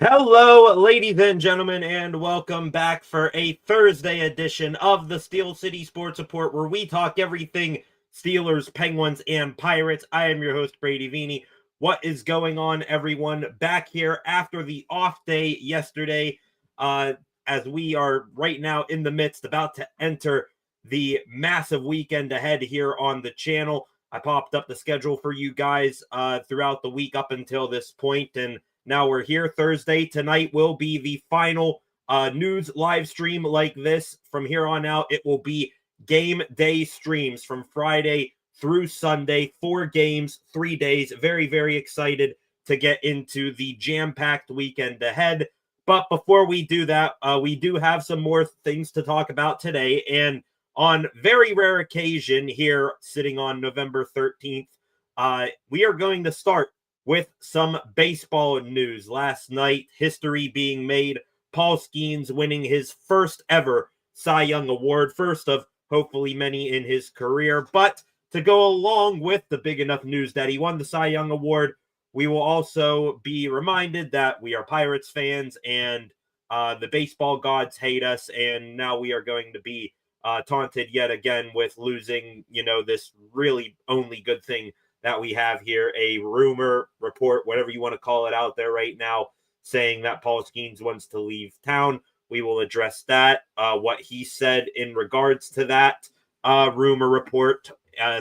Hello, ladies and gentlemen, and welcome back for a Thursday edition of the Steel City Sports Report, where we talk everything Steelers, Penguins, and Pirates. I am your host, Brady Vini. What is going on, everyone? Back here after the off day yesterday, as we are right now in the midst, about to enter the massive weekend ahead here on the channel. I popped up the schedule for you guys throughout the week up until this point, and now we're here. Thursday tonight will be the final news live stream like this. From here on out, it will be game day streams from Friday through Sunday. 4 games, 3 days. Very, very excited to get into the jam-packed weekend ahead. But before we do that, we do have some more things to talk about today. And on very rare occasion here, sitting on November 13th, we are going to start with some baseball news. Last night, history being made. Paul Skenes winning his first ever Cy Young Award, first of hopefully many in his career. But to go along with the big enough news that he won the Cy Young Award, we will also be reminded that we are Pirates fans and the baseball gods hate us. And now we are going to be taunted yet again with losing, this really only good thing that we have here, a rumor, report, whatever you want to call it out there right now, saying that Paul Skenes wants to leave town. We will address that, what he said in regards to that rumor report.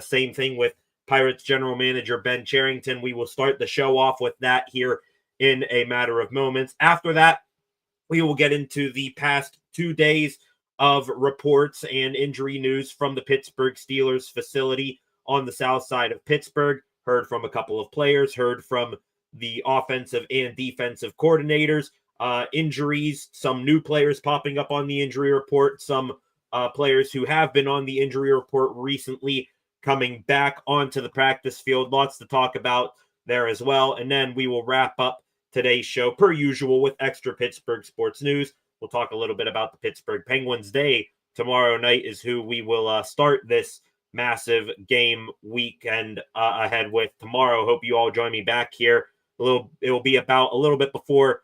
Same thing with Pirates general manager Ben Cherington. We will start the show off with that here in a matter of moments. After that, we will get into the past 2 days of reports and injury news from the Pittsburgh Steelers facility on the south side of Pittsburgh. Heard from a couple of players, heard from the offensive and defensive coordinators, injuries, some new players popping up on the injury report, some players who have been on the injury report recently coming back onto the practice field. Lots to talk about there as well. And then we will wrap up today's show, per usual, with extra Pittsburgh sports news. We'll talk a little bit about the Pittsburgh Penguins Day. Tomorrow night is who we will start this massive game weekend ahead with tomorrow. Hope you all join me back here. It will be about a little bit before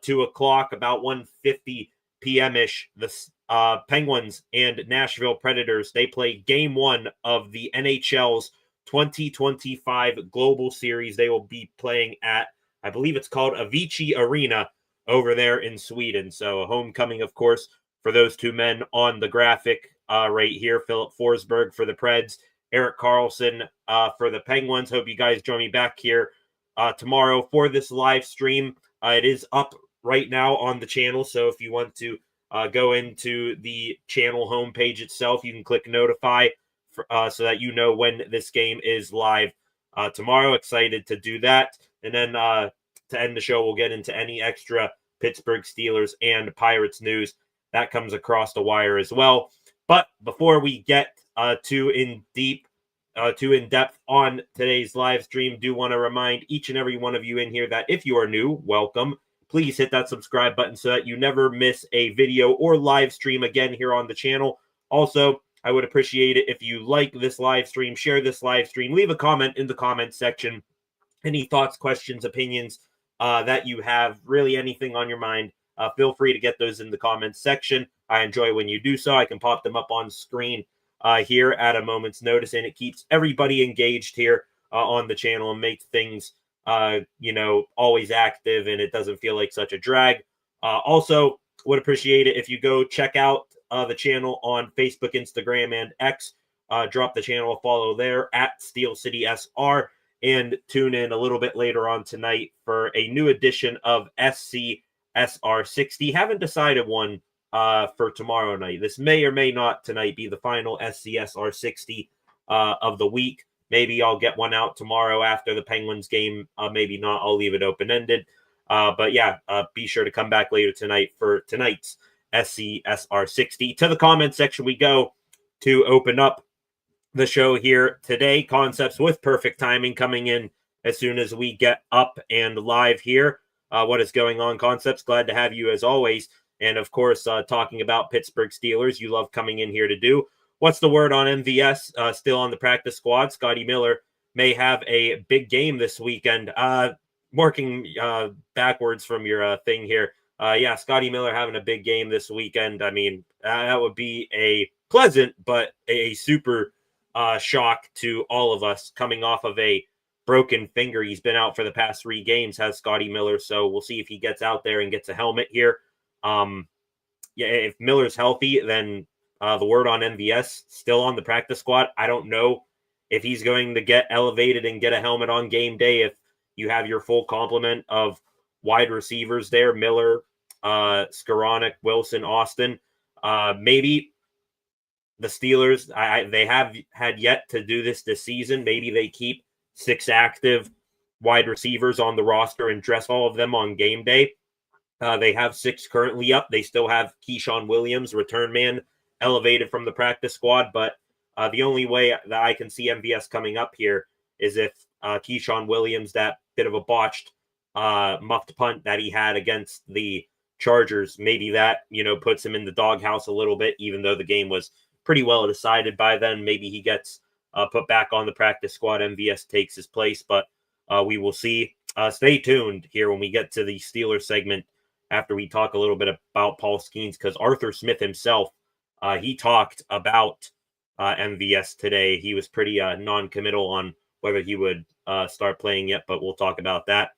2 o'clock, about 1:50 p.m.-ish. The Penguins and Nashville Predators, they play game 1 of the NHL's 2025 Global Series. They will be playing at, I believe it's called Avicii Arena over there in Sweden. So a homecoming, of course, for those two men on the graphic right here. Philip Forsberg for the Preds, Erik Karlsson for the Penguins. Hope you guys join me back here tomorrow for this live stream. It is up right now on the channel, so if you want to go into the channel homepage itself, you can click notify so that you know when this game is live tomorrow. Excited to do that. And then to end the show, we'll get into any extra Pittsburgh Steelers and Pirates news that comes across the wire as well. But before we get too in depth on today's live stream, do want to remind each and every one of you in here that if you are new, welcome. Please hit that subscribe button so that you never miss a video or live stream again here on the channel. Also, I would appreciate it if you like this live stream, share this live stream, leave a comment in the comment section. Any thoughts, questions, opinions that you have, really anything on your mind, feel free to get those in the comments section. I enjoy when you do so. I can pop them up on screen here at a moment's notice, and it keeps everybody engaged here on the channel and makes things, always active, and it doesn't feel like such a drag. Also, would appreciate it if you go check out the channel on Facebook, Instagram, and X. Drop the channel a follow there at Steel City SR, and tune in a little bit later on tonight for a new edition of SCSR60. Haven't decided one for tomorrow night. This may or may not tonight be the final SCSR60 of the week. Maybe I'll get one out tomorrow after the Penguins game. Maybe not. I'll leave it open-ended. But yeah, be sure to come back later tonight for tonight's SCSR60. To the comment section we go to open up the show here today. Concepts with perfect timing coming in as soon as we get up and live here. What is going on, Concepts? Glad to have you as always. And of course, talking about Pittsburgh Steelers, you love coming in here to do. What's the word on MVS? Still on the practice squad. Scotty Miller may have a big game this weekend. working backwards from your thing here. Yeah, Scotty Miller having a big game this weekend. I mean, that would be a pleasant but a super shock to all of us coming off of a broken finger. He's been out for the past 3 games, has Scotty Miller. So we'll see if he gets out there and gets a helmet here. Yeah, if Miller's healthy, then the word on MVS still on the practice squad. I don't know if he's going to get elevated and get a helmet on game day if you have your full complement of wide receivers there, Miller, Skoranek, Wilson, Austin. Maybe the Steelers, they have had yet to do this season. Maybe they keep 6 active wide receivers on the roster and dress all of them on game day. They have 6 currently up. They still have Keyshawn Williams, return man, elevated from the practice squad. But the only way that I can see MVS coming up here is if Keyshawn Williams, that bit of a botched muffed punt that he had against the Chargers, maybe that, puts him in the doghouse a little bit, even though the game was pretty well decided by then. Maybe he gets put back on the practice squad. MVS takes his place, but we will see. Stay tuned here when we get to the Steelers segment after we talk a little bit about Paul Skenes, because Arthur Smith himself, he talked about MVS today. He was pretty non-committal on whether he would start playing yet, but we'll talk about that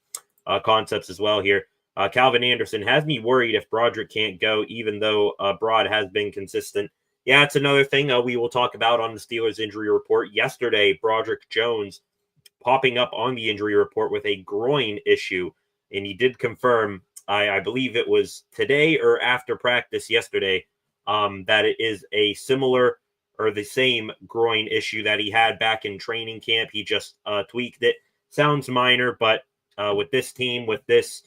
concepts as well here. Calvin Anderson has me worried if Broderick can't go, even though Broad has been consistent. Yeah, it's another thing we will talk about on the Steelers injury report. Yesterday, Broderick Jones popping up on the injury report with a groin issue, and he did confirm, I believe it was today or after practice yesterday, that it is a similar or the same groin issue that he had back in training camp. He just tweaked it. Sounds minor, but with this team, with this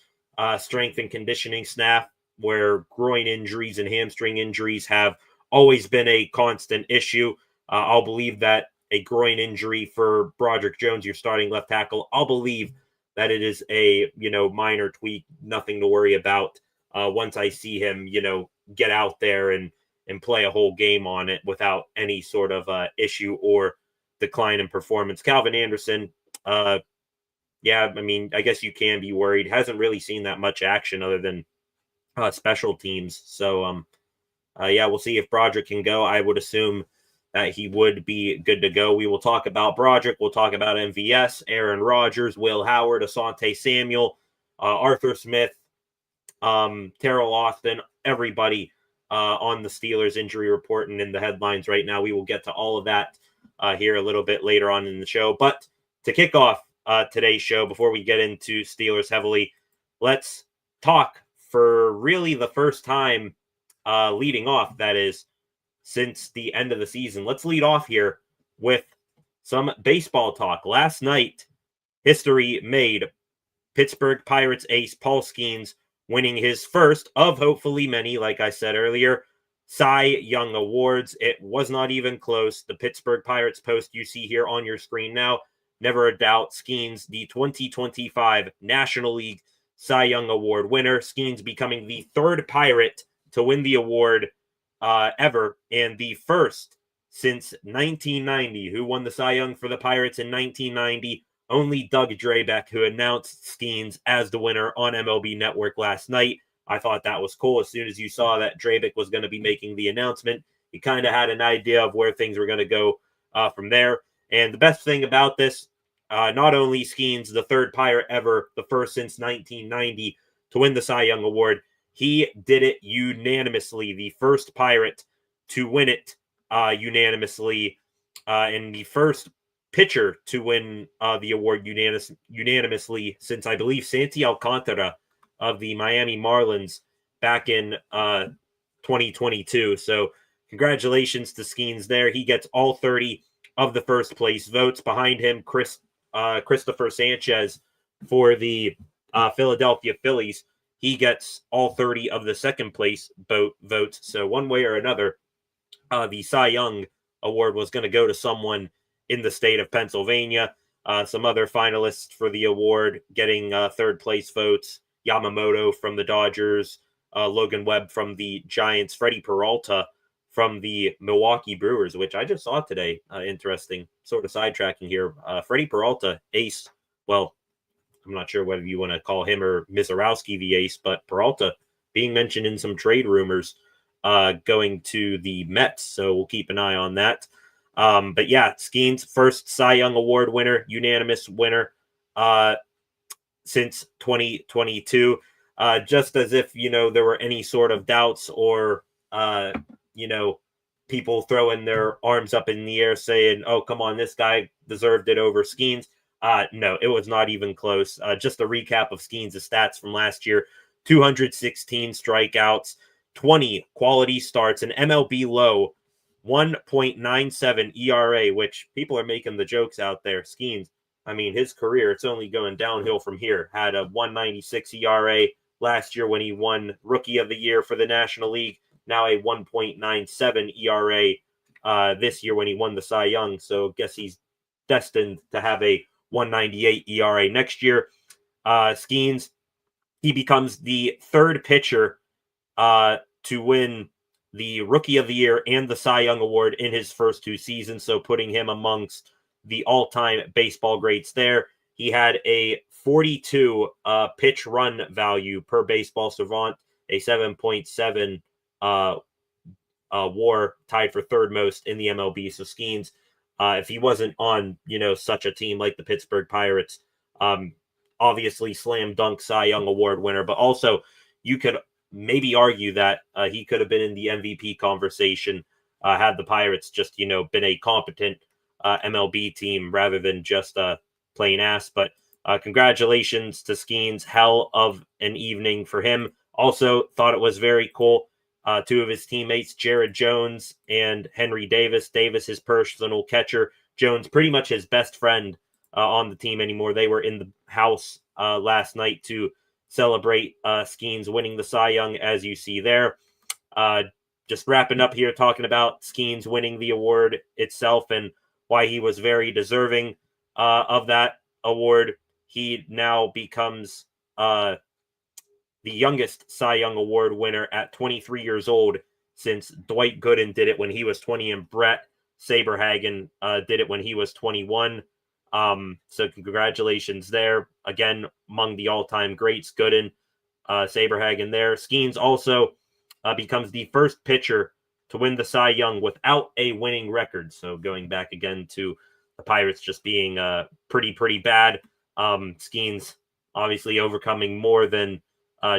strength and conditioning staff, where groin injuries and hamstring injuries have always been a constant issue, I'll believe that a groin injury for Broderick Jones, your starting left tackle, I'll believe that it is a, minor tweak, nothing to worry about once I see him, get out there and play a whole game on it without any sort of issue or decline in performance. Calvin Anderson, yeah, I mean, I guess you can be worried. Hasn't really seen that much action other than special teams. So, yeah, we'll see if Broderick can go. I would assume that he would be good to go. We will talk about Broderick. We'll talk about MVS, Aaron Rodgers, Will Howard, Asante Samuel, Arthur Smith, Terrell Austin, everybody on the Steelers injury report and in the headlines right now. We will get to all of that here a little bit later on in the show. But to kick off today's show, before we get into Steelers heavily, let's talk for really the first time leading off, that is, since the end of the season. Let's lead off here with some baseball talk. Last night, history made. Pittsburgh Pirates ace Paul Skenes winning his first of hopefully many, like I said earlier, Cy Young Awards. It was not even close. The Pittsburgh Pirates post you see here on your screen now, never a doubt, Skenes, the 2025 National League Cy Young Award winner. Skenes becoming the 3rd Pirate to win the award ever, and the first since 1990. Who won the Cy Young for the Pirates in 1990? Only Doug Drabeck, who announced Skenes as the winner on MLB Network last night. I thought that was cool. As soon as you saw that Drabeck was going to be making the announcement, you kind of had an idea of where things were going to go from there. And the best thing about this, not only Skenes, the 3rd Pirate ever, the first since 1990 to win the Cy Young Award, he did it unanimously. The first Pirate to win it unanimously, and the first pitcher to win the award unanimously since, I believe, Santi Alcantara of the Miami Marlins back in 2022. So congratulations to Skenes there. He gets all 30 of the first place votes. Behind him, Christopher Sanchez for the Philadelphia Phillies. He gets all 30 of the second place votes. So one way or another, the Cy Young Award was going to go to someone in the state of Pennsylvania. Some other finalists for the award getting third place votes: Yamamoto from the Dodgers, Logan Webb from the Giants, Freddie Peralta from the Milwaukee Brewers, which I just saw today. Interesting, sort of sidetracking here. Freddie Peralta, ace. Well, I'm not sure whether you want to call him or Mizorowski the ace, but Peralta being mentioned in some trade rumors going to the Mets. So we'll keep an eye on that. But yeah, Skenes, first Cy Young Award winner, unanimous winner since 2022. Just as if, there were any sort of doubts or, people throwing their arms up in the air saying, oh, come on, this guy deserved it over Skenes. No, it was not even close. Just a recap of Skenes' stats from last year: 216 strikeouts, 20 quality starts, an MLB low 1.97 ERA, which people are making the jokes out there. Skenes, I mean, his career, it's only going downhill from here. Had a 1.96 ERA last year when he won Rookie of the Year for the National League. Now a 1.97 ERA this year when he won the Cy Young. So I guess he's destined to have a 1.98 ERA next year. Skenes, he becomes the third pitcher to win the Rookie of the Year and the Cy Young Award in his first two seasons, so putting him amongst the all-time baseball greats there. He had a 42 pitch run value per Baseball Savant, a 7.7 WAR, tied for third most in the MLB. So Skenes, if he wasn't on, such a team like the Pittsburgh Pirates, obviously slam dunk Cy Young Award winner, but also you could maybe argue that he could have been in the MVP conversation had the Pirates just, been a competent MLB team rather than just playing ass. But congratulations to Skenes. Hell of an evening for him. Also thought it was very cool. Two of his teammates, Jared Jones and Henry Davis. Davis, his personal catcher. Jones, pretty much his best friend on the team anymore. They were in the house last night to celebrate Skenes winning the Cy Young, as you see there. Just wrapping up here, talking about Skenes winning the award itself and why he was very deserving of that award. He now becomes the youngest Cy Young Award winner at 23 years old, since Dwight Gooden did it when he was 20 and Brett Saberhagen did it when he was 21. So congratulations there. Again, among the all-time greats, Gooden, Saberhagen there. Skenes also becomes the first pitcher to win the Cy Young without a winning record. So going back again to the Pirates just being pretty bad. Skenes obviously overcoming more than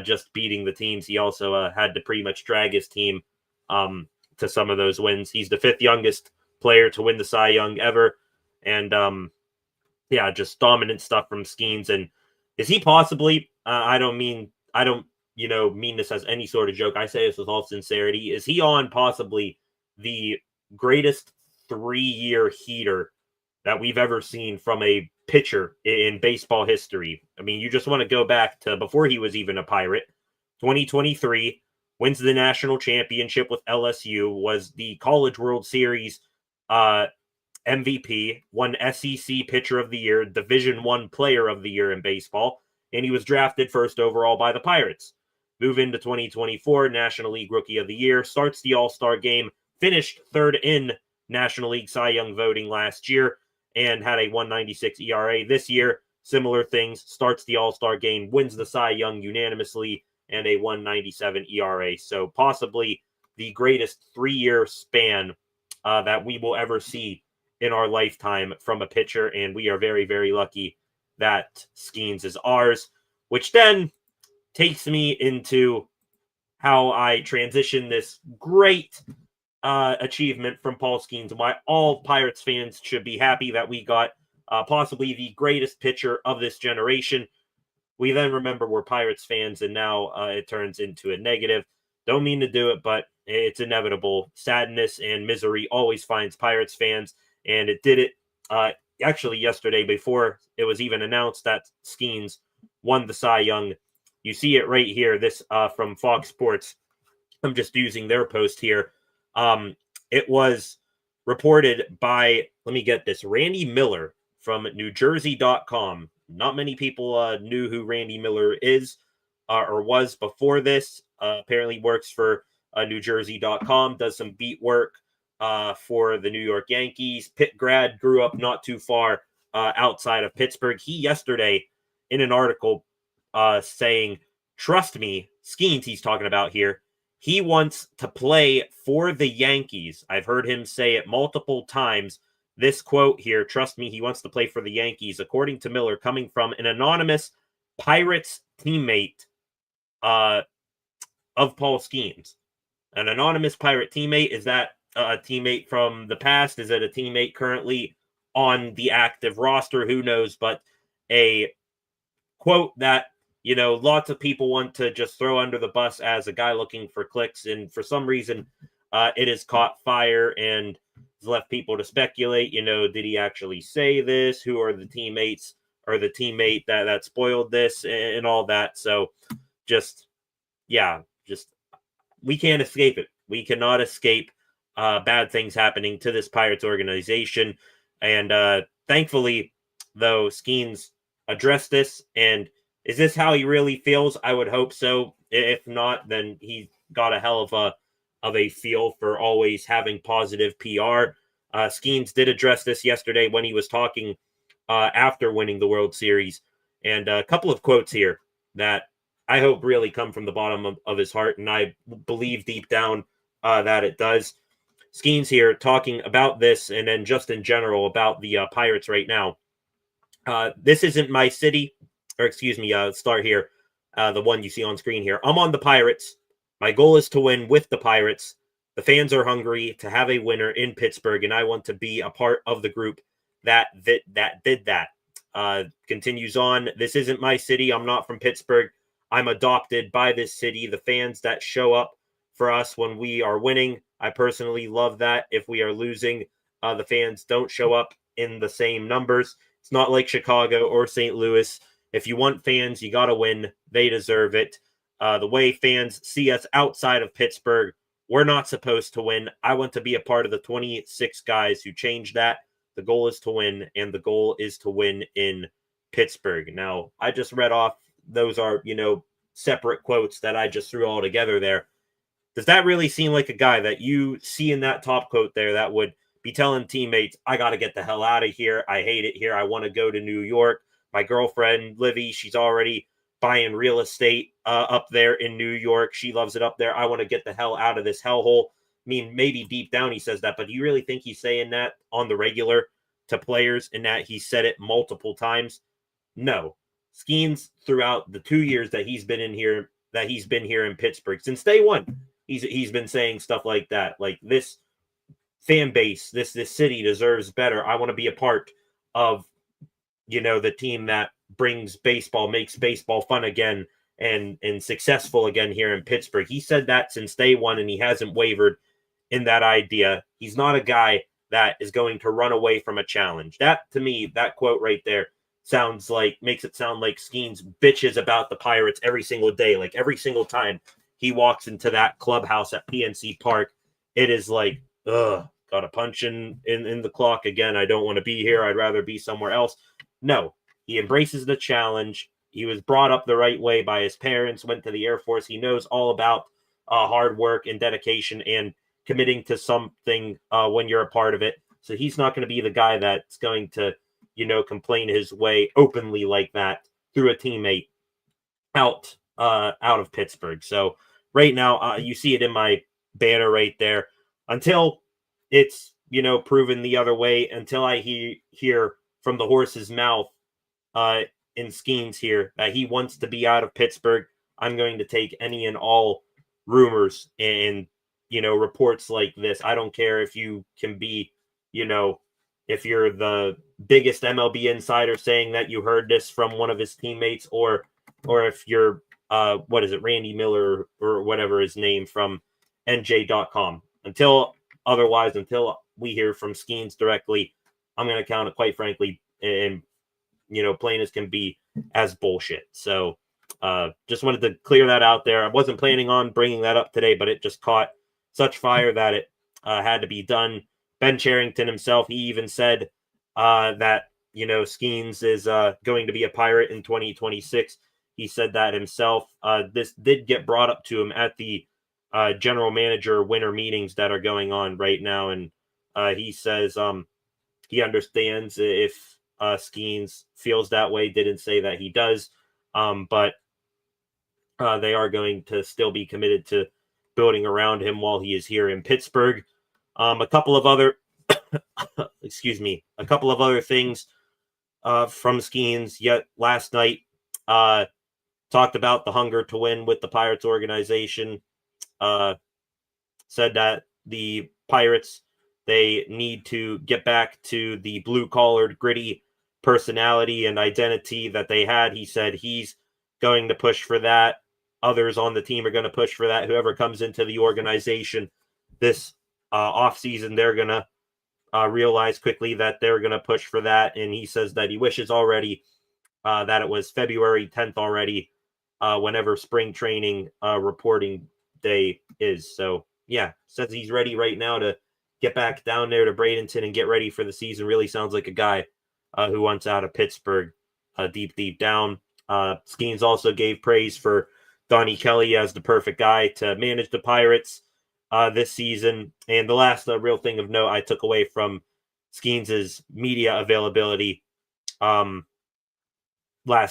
just beating the teams. He also had to pretty much drag his team to some of those wins. He's the fifth youngest player to win the Cy Young ever. And yeah, just dominant stuff from Skenes. And is he possibly, I don't mean this as any sort of joke. I say this with all sincerity. Is he on possibly the greatest 3-year heater that we've ever seen from a pitcher in baseball history? I mean, you just want to go back to before he was even a Pirate. 2023, wins the national championship with LSU, was the College World Series MVP, won SEC Pitcher of the Year, Division I Player of the Year in baseball, and he was drafted first overall by the Pirates. Move into 2024, National League Rookie of the Year, starts the All-Star game, finished third in National League Cy Young voting last year, and had a 1.96 ERA this year. Similar things, starts the All-Star game, wins the Cy Young unanimously, and a 1.97 ERA. So possibly the greatest 3-year span that we will ever see in our lifetime from a pitcher, and we are very, very lucky that Skenes is ours, which then takes me into how I transition this great achievement from Paul Skenes and why all Pirates fans should be happy that we got possibly the greatest pitcher of this generation. We then remember we're Pirates fans, and now it turns into a negative. Don't mean to do it, but it's inevitable. Sadness and misery always finds Pirates fans, and it did it actually yesterday before it was even announced that Skenes won the Cy Young. You see it right here, this from Fox Sports. I'm just using their post here. It was reported by, let me get this, Randy Miller from NewJersey.com. Not many people knew who Randy Miller is or was before this. Apparently works for NewJersey.com, does some beat work for the New York Yankees. Pitt grad, grew up not too far outside of Pittsburgh. He yesterday in an article saying, trust me, Skenes he's talking about here, he wants to play for the Yankees. I've heard him say it multiple times. This quote here, trust me, he wants to play for the Yankees, according to Miller, coming from an anonymous Pirates teammate of Paul Skenes. An anonymous Pirate teammate, is that a teammate from the past? Is it a teammate currently on the active roster? Who knows? But a quote that, lots of people want to just throw under the bus as a guy looking for clicks. And for some reason, it has caught fire and has left people to speculate, did he actually say this? Who are the teammates or the teammate that spoiled this and all that? So just we can't escape it. We cannot escape bad things happening to this Pirates organization. And thankfully, though, Skenes addressed this. And is this how he really feels? I would hope so. If not, then he got a hell of a feel for always having positive PR. Skenes did address this yesterday when he was talking after winning the World Series. And a couple of quotes here that I hope really come from the bottom of his heart, and I believe deep down that it does. Skenes here talking about this, and then just in general about the Pirates right now. This isn't my city, or excuse me, start here, the one you see on screen here. I'm on the Pirates. My goal is to win with the Pirates. The fans are hungry to have a winner in Pittsburgh, and I want to be a part of the group that did that. Continues on. This isn't my city. I'm not from Pittsburgh. I'm adopted by this city. The fans that show up for us when we are winning, I personally love that. If we are losing, the fans don't show up in the same numbers. It's not like Chicago or St. Louis. If you want fans, you got to win. They deserve it. The way fans see us outside of Pittsburgh, we're not supposed to win. I want to be a part of the 26 guys who changed that. The goal is to win, and the goal is to win in Pittsburgh. Now, I just read off, those are, separate quotes that I just threw all together there. Does that really seem like a guy that you see in that top quote there that would be telling teammates, I got to get the hell out of here. I hate it here. I want to go to New York. My girlfriend, Livy, she's already buying real estate up there in New York. She loves it up there. I want to get the hell out of this hellhole. I mean, maybe deep down he says that, but do you really think he's saying that on the regular to players and that he said it multiple times? No. Skenes, throughout the 2 years that he's been here in Pittsburgh, since day one, he's been saying stuff like that. Like, this fan base, this city deserves better. I want to be a part of, the team that brings baseball, makes baseball fun again and successful again here in Pittsburgh. He said that since day one, and he hasn't wavered in that idea. He's not a guy that is going to run away from a challenge. That, to me, that quote right there makes it sound like Skenes bitches about the Pirates every single day. Like, every single time he walks into that clubhouse at PNC Park, it is like, ugh, got a punch in the clock again. I don't want to be here. I'd rather be somewhere else. No, he embraces the challenge. He was brought up the right way by his parents, went to the Air Force. He knows all about hard work and dedication and committing to something when you're a part of it. So he's not going to be the guy that's going to, complain his way openly like that through a teammate out of Pittsburgh. So right now, you see it in my banner right there. Until it's, proven the other way, until I hear from the horse's mouth in Skenes here that he wants to be out of Pittsburgh, I'm going to take any and all rumors and, reports like this. I don't care if you can be, if you're the biggest MLB insider saying that you heard this from one of his teammates, or if you're, Randy Miller or whatever his name from NJ.com. Until we hear from Skenes directly, I'm going to count it, quite frankly, and, plain as can be, as bullshit. So just wanted to clear that out there. I wasn't planning on bringing that up today, but it just caught such fire that it had to be done. Ben Cherington himself, he even said that, Skenes is going to be a Pirate in 2026. He said that himself. This did get brought up to him at the general manager winter meetings that are going on right now. And he says he understands if Skenes feels that way. Didn't say that he does, but they are going to still be committed to building around him while he is here in Pittsburgh. A couple of other, a couple of other things from Skenes yet last night. Talked about the hunger to win with the Pirates organization. Said that the Pirates, they need to get back to the blue-collared, gritty personality and identity that they had. He said he's going to push for that. Others on the team are going to push for that. Whoever comes into the organization this offseason, they're going to realize quickly that they're going to push for that. And he says that he wishes already that it was February 10th already, whenever spring training reporting day is. So, yeah, says he's ready right now to get back down there to Bradenton and get ready for the season. Really sounds like a guy who wants out of Pittsburgh deep down. Skenes also gave praise for Donnie Kelly as the perfect guy to manage the Pirates this season. And the last real thing of note I took away from Skenes' media availability last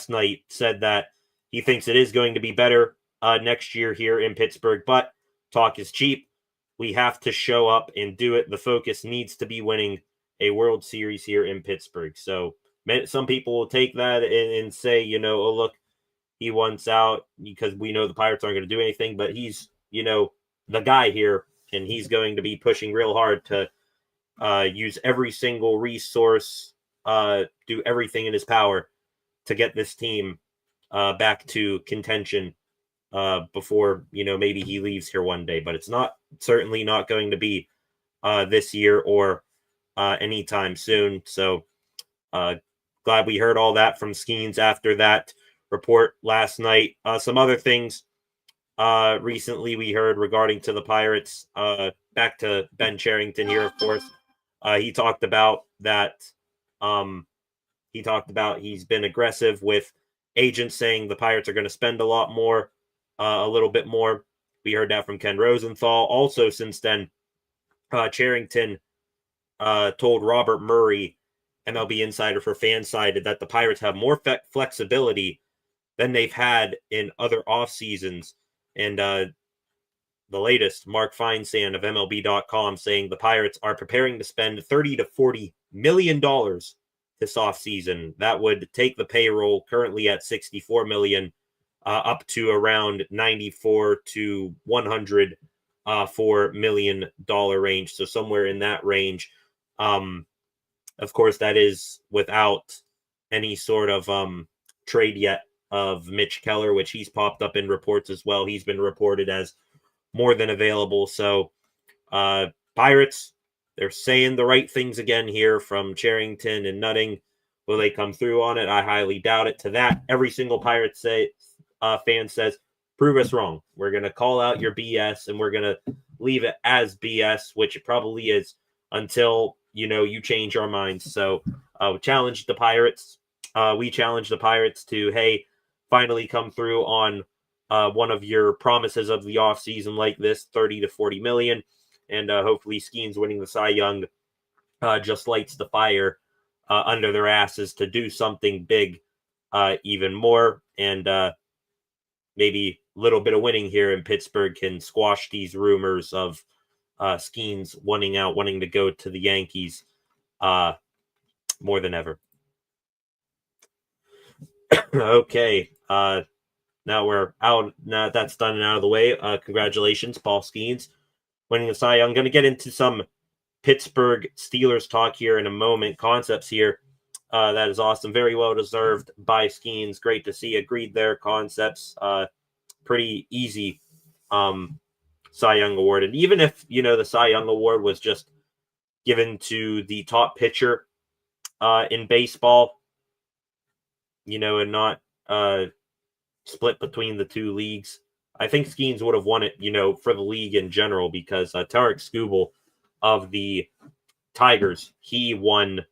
night, said that he thinks it is going to be better next year here in Pittsburgh, but talk is cheap. We have to show up and do it. The focus needs to be winning a World Series here in Pittsburgh. So some people will take that and say, oh, look, he wants out because we know the Pirates aren't going to do anything, but he's, the guy here, and he's going to be pushing real hard to use every single resource, do everything in his power to get this team back to contention before, maybe he leaves here one day. But it's certainly not going to be this year or anytime soon. So glad we heard all that from Skenes after that report last night. Some other things recently we heard regarding to the Pirates, back to Ben Cherington here, of course. He talked about that. He's been aggressive with agents saying the Pirates are going to spend a lot more, a little bit more. We heard that from Ken Rosenthal. Also, since then, Cherington told Robert Murray, MLB insider for Fansided, that the Pirates have more flexibility than they've had in other off seasons. And the latest, Mark Feinsand of MLB.com, saying the Pirates are preparing to spend $30 to $40 million this offseason. That would take the payroll currently at $64 million up to around $94 to $104 million range. So somewhere in that range. Of course, that is without any sort of trade yet of Mitch Keller, which he's popped up in reports as well. He's been reported as more than available. So Pirates, they're saying the right things again here from Cherington and Nutting. Will they come through on it? I highly doubt it. To that, every single Pirates fan says, prove us wrong. We're going to call out your BS and we're going to leave it as BS, which it probably is until, you change our minds. So challenge the Pirates. We challenge the Pirates to, hey, finally come through on one of your promises of the offseason like this, 30 to 40 million. And hopefully Skenes winning the Cy Young just lights the fire under their asses to do something big even more. And maybe a little bit of winning here in Pittsburgh can squash these rumors of Skenes wanting to go to the Yankees more than ever. Okay. Now we're out. Now that's done and out of the way. Congratulations, Paul Skenes, winning the Cy Young. I'm going to get into some Pittsburgh Steelers talk here in a moment. Concepts here. That is awesome. Very well deserved by Skenes. Great to see. Agreed there. Concepts. Pretty easy Cy Young award. And even if, the Cy Young award was just given to the top pitcher in baseball, and not split between the two leagues, I think Skenes would have won it, for the league in general, because Tarek Skubal of the Tigers, he won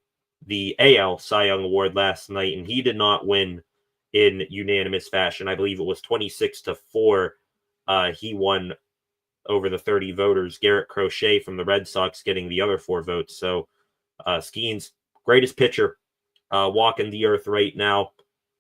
the AL Cy Young Award last night, and he did not win in unanimous fashion. I believe it was 26-4. He won over the 30 voters. Garrett Crochet from the Red Sox getting the other 4 votes. So Skenes, greatest pitcher walking the earth right now.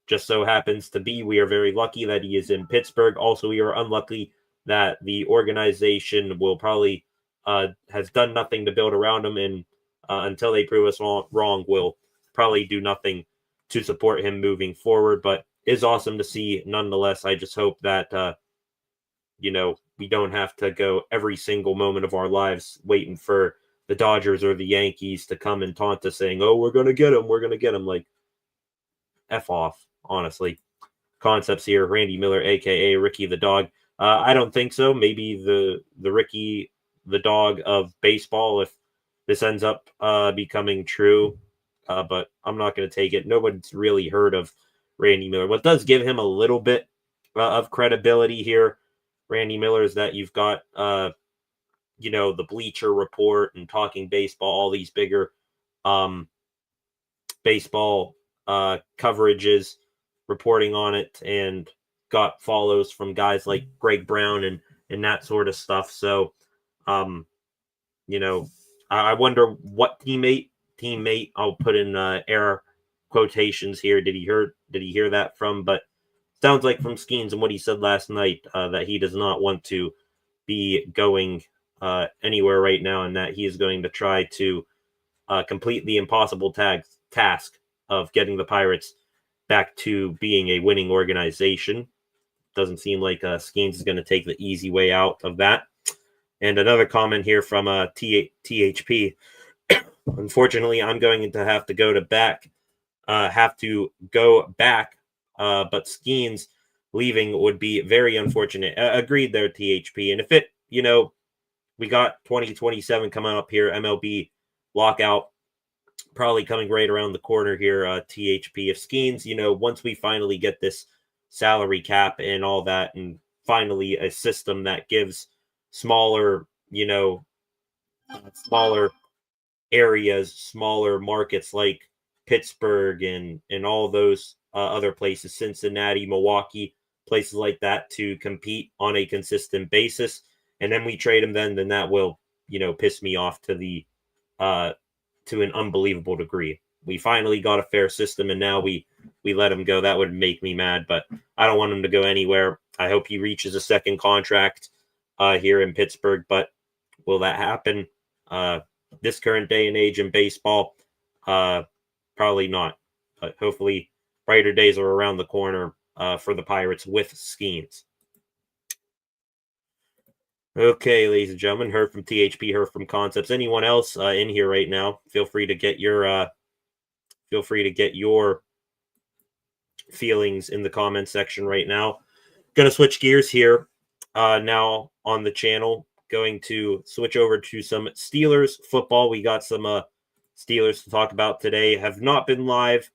Just so happens to be, we are very lucky that he is in Pittsburgh. Also, we are unlucky that the organization will probably has done nothing to build around him, and until they prove us wrong, will probably do nothing to support him moving forward. But is awesome to see nonetheless. I just hope that we don't have to go every single moment of our lives waiting for the Dodgers or the Yankees to come and taunt us saying, "Oh, we're going to get him. We're going to get him." Like, F off, honestly. Concepts here, Randy Miller, a.k.a. Ricky the Dog. I don't think so. Maybe the Ricky the Dog of baseball, if this ends up becoming true. But I'm not going to take it. Nobody's really heard of Randy Miller. What does give him a little bit of credibility here, Randy Miller, is that you've got, the Bleacher Report and Talking Baseball, all these bigger baseball coverages reporting on it, and got follows from guys like Greg Brown and that sort of stuff. So, I wonder what teammate, I'll put in air quotations here. Did he hear that from? But sounds like from Skenes and what he said last night, that he does not want to be going anywhere right now, and that he is going to try to complete the impossible task of getting the Pirates back to being a winning organization. Doesn't seem like Skenes is going to take the easy way out of that. And another comment here from THP. Unfortunately, I'm going to have to go back, but Skenes leaving would be very unfortunate. Agreed there, THP. And if it, we got 2027 coming up here, MLB lockout probably coming right around the corner here, THP. If Skenes, once we finally get this salary cap and all that, and finally a system that gives smaller areas, smaller markets like Pittsburgh and all those other places, Cincinnati, Milwaukee, places like that, to compete on a consistent basis, and then we trade them, then that will, piss me off to an unbelievable degree. We finally got a fair system, and now we let him go. That would make me mad, but I don't want him to go anywhere. I hope he reaches a second contract here in Pittsburgh, but will that happen this current day and age in baseball? Probably not. But hopefully brighter days are around the corner for the Pirates with Skenes. Okay, ladies and gentlemen, heard from THP, heard from Concepts. Anyone else in here right now? Feel free to get your feelings in the comment section right now. Gonna switch gears here now on the channel. Going to switch over to some Steelers football. We got some Steelers to talk about today. Have not been live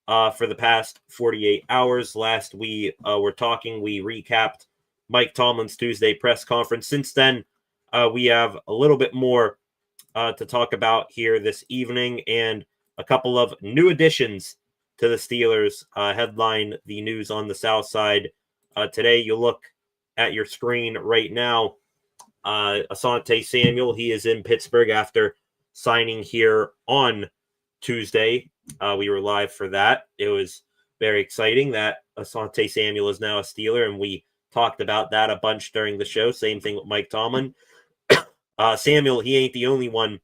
for the past 48 hours. Last we were talking, we recapped Mike Tomlin's Tuesday press conference. Since then, we have a little bit more to talk about here this evening, and a couple of new additions to the Steelers headline the news on the South Side today. You look at your screen right now. Asante Samuel, he is in Pittsburgh after signing here on Tuesday. We were live for that. It was very exciting that Asante Samuel is now a Steeler, and we talked about that a bunch during the show. Same thing with Mike Tomlin. Samuel, he ain't the only one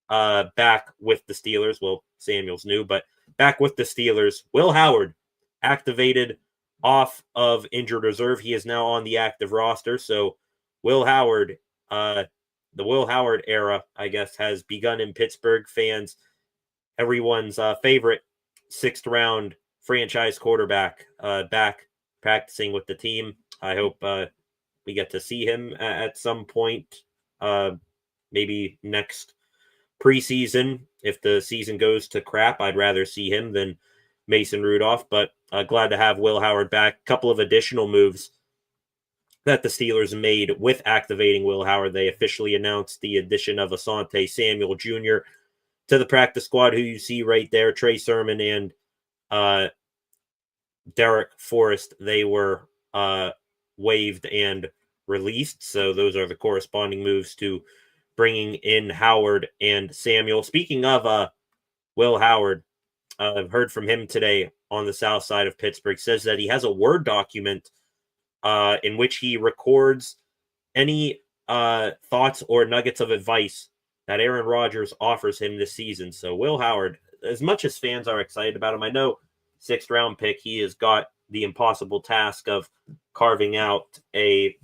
back with the Steelers. Well, Samuel's new, but back with the Steelers. Will Howard activated off of injured reserve. He is now on the active roster. So Will Howard, the Will Howard era, I guess, has begun in Pittsburgh. Fans, everyone's favorite sixth-round franchise quarterback back practicing with the team. I hope we get to see him at some point, maybe next preseason. If the season goes to crap, I'd rather see him than Mason Rudolph, but glad to have Will Howard back. A couple of additional moves that the Steelers made with activating Will Howard. They officially announced the addition of Asante Samuel Jr. to the practice squad, who you see right there. Trey Sermon and Derek Forrest, they were waived and released. So those are the corresponding moves to bringing in Howard and Samuel. Speaking of Will Howard, I've heard from him today on the south side of Pittsburgh, says that he has a Word document in which he records any thoughts or nuggets of advice that Aaron Rodgers offers him this season. So Will Howard, as much as fans are excited about him, I know 6th round pick, he has got the impossible task of carving out a,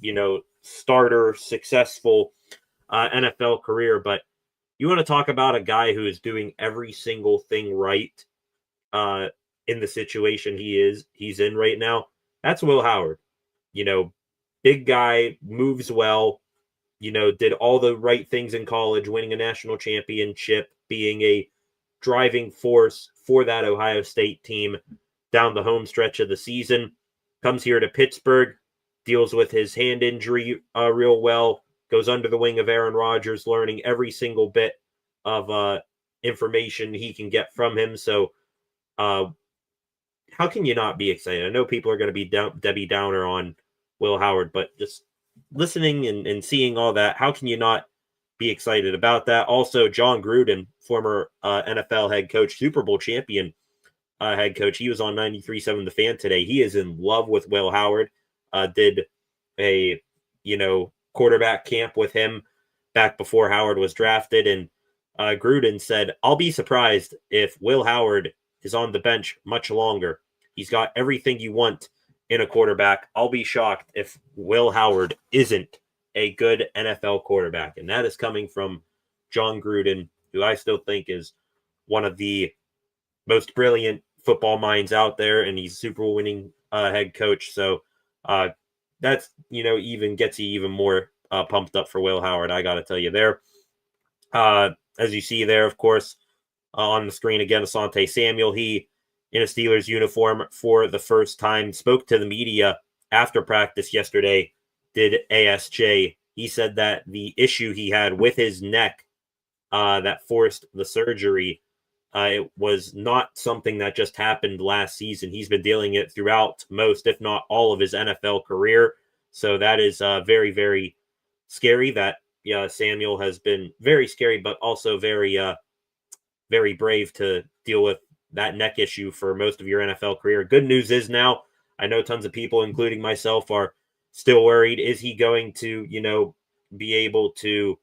starter successful NFL career. But you want to talk about a guy who is doing every single thing right uh, in the situation he's in right now. That's Will Howard. Big guy, moves well, did all the right things in college, winning a national championship, being a driving force for that Ohio State team down the home stretch of the season. Comes here to Pittsburgh, deals with his hand injury real well, goes under the wing of Aaron Rodgers, learning every single bit of information he can get from him. So how can you not be excited? I know people are going to be Debbie Downer on Will Howard, but just listening and seeing all that, how can you not be excited about that? Also, John Gruden, former NFL head coach, Super Bowl champion head coach, he was on 93.7 The Fan today. He is in love with Will Howard. Did a quarterback camp with him back before Howard was drafted, and Gruden said, "I'll be surprised if Will Howard is on the bench much longer. He's got everything you want in a quarterback. I'll be shocked if Will Howard isn't a good NFL quarterback." And that is coming from John Gruden, who I still think is one of the most brilliant football minds out there, and he's Super Bowl winning head coach. So that's, even gets you even more pumped up for Will Howard, I got to tell you there. As you see there, of course, on the screen again, Asante Samuel, he, in a Steelers uniform for the first time, spoke to the media after practice yesterday, did ASJ. He said that the issue he had with his neck that forced the surgery, it was not something that just happened last season. He's been dealing it throughout most, if not all, of his NFL career. So that is very, very scary. That Samuel has been very scary, but also very, very brave to deal with that neck issue for most of your NFL career. Good news is now, I know tons of people, including myself, are still worried. Is he going to, be able to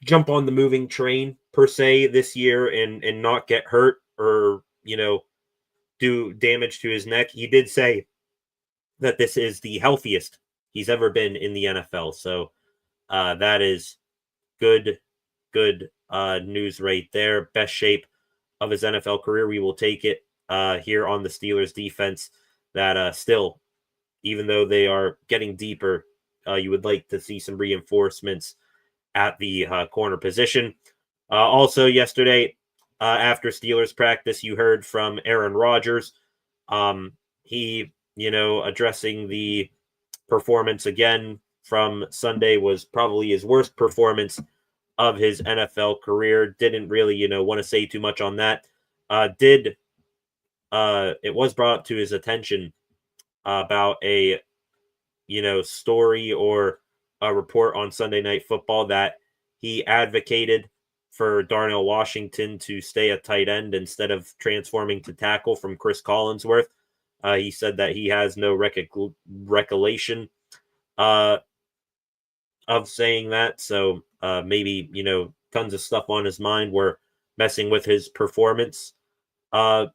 jump on the moving train per se this year and not get hurt or, do damage to his neck? He did say that this is the healthiest he's ever been in the NFL. So that is good news right there. Best shape of his NFL career. We will take it here on the Steelers defense that still, even though they are getting deeper, you would like to see some reinforcements at the corner position. Also yesterday, after Steelers practice, you heard from Aaron Rodgers. He, addressing the performance again from Sunday, was probably his worst performance of his NFL career. Didn't really, want to say too much on that. It was brought up to his attention about a, story or a report on Sunday Night Football that he advocated for Darnell Washington to stay at tight end instead of transforming to tackle from Chris Collinsworth. He said that he has no recollection of saying that. So maybe, tons of stuff on his mind were messing with his performance on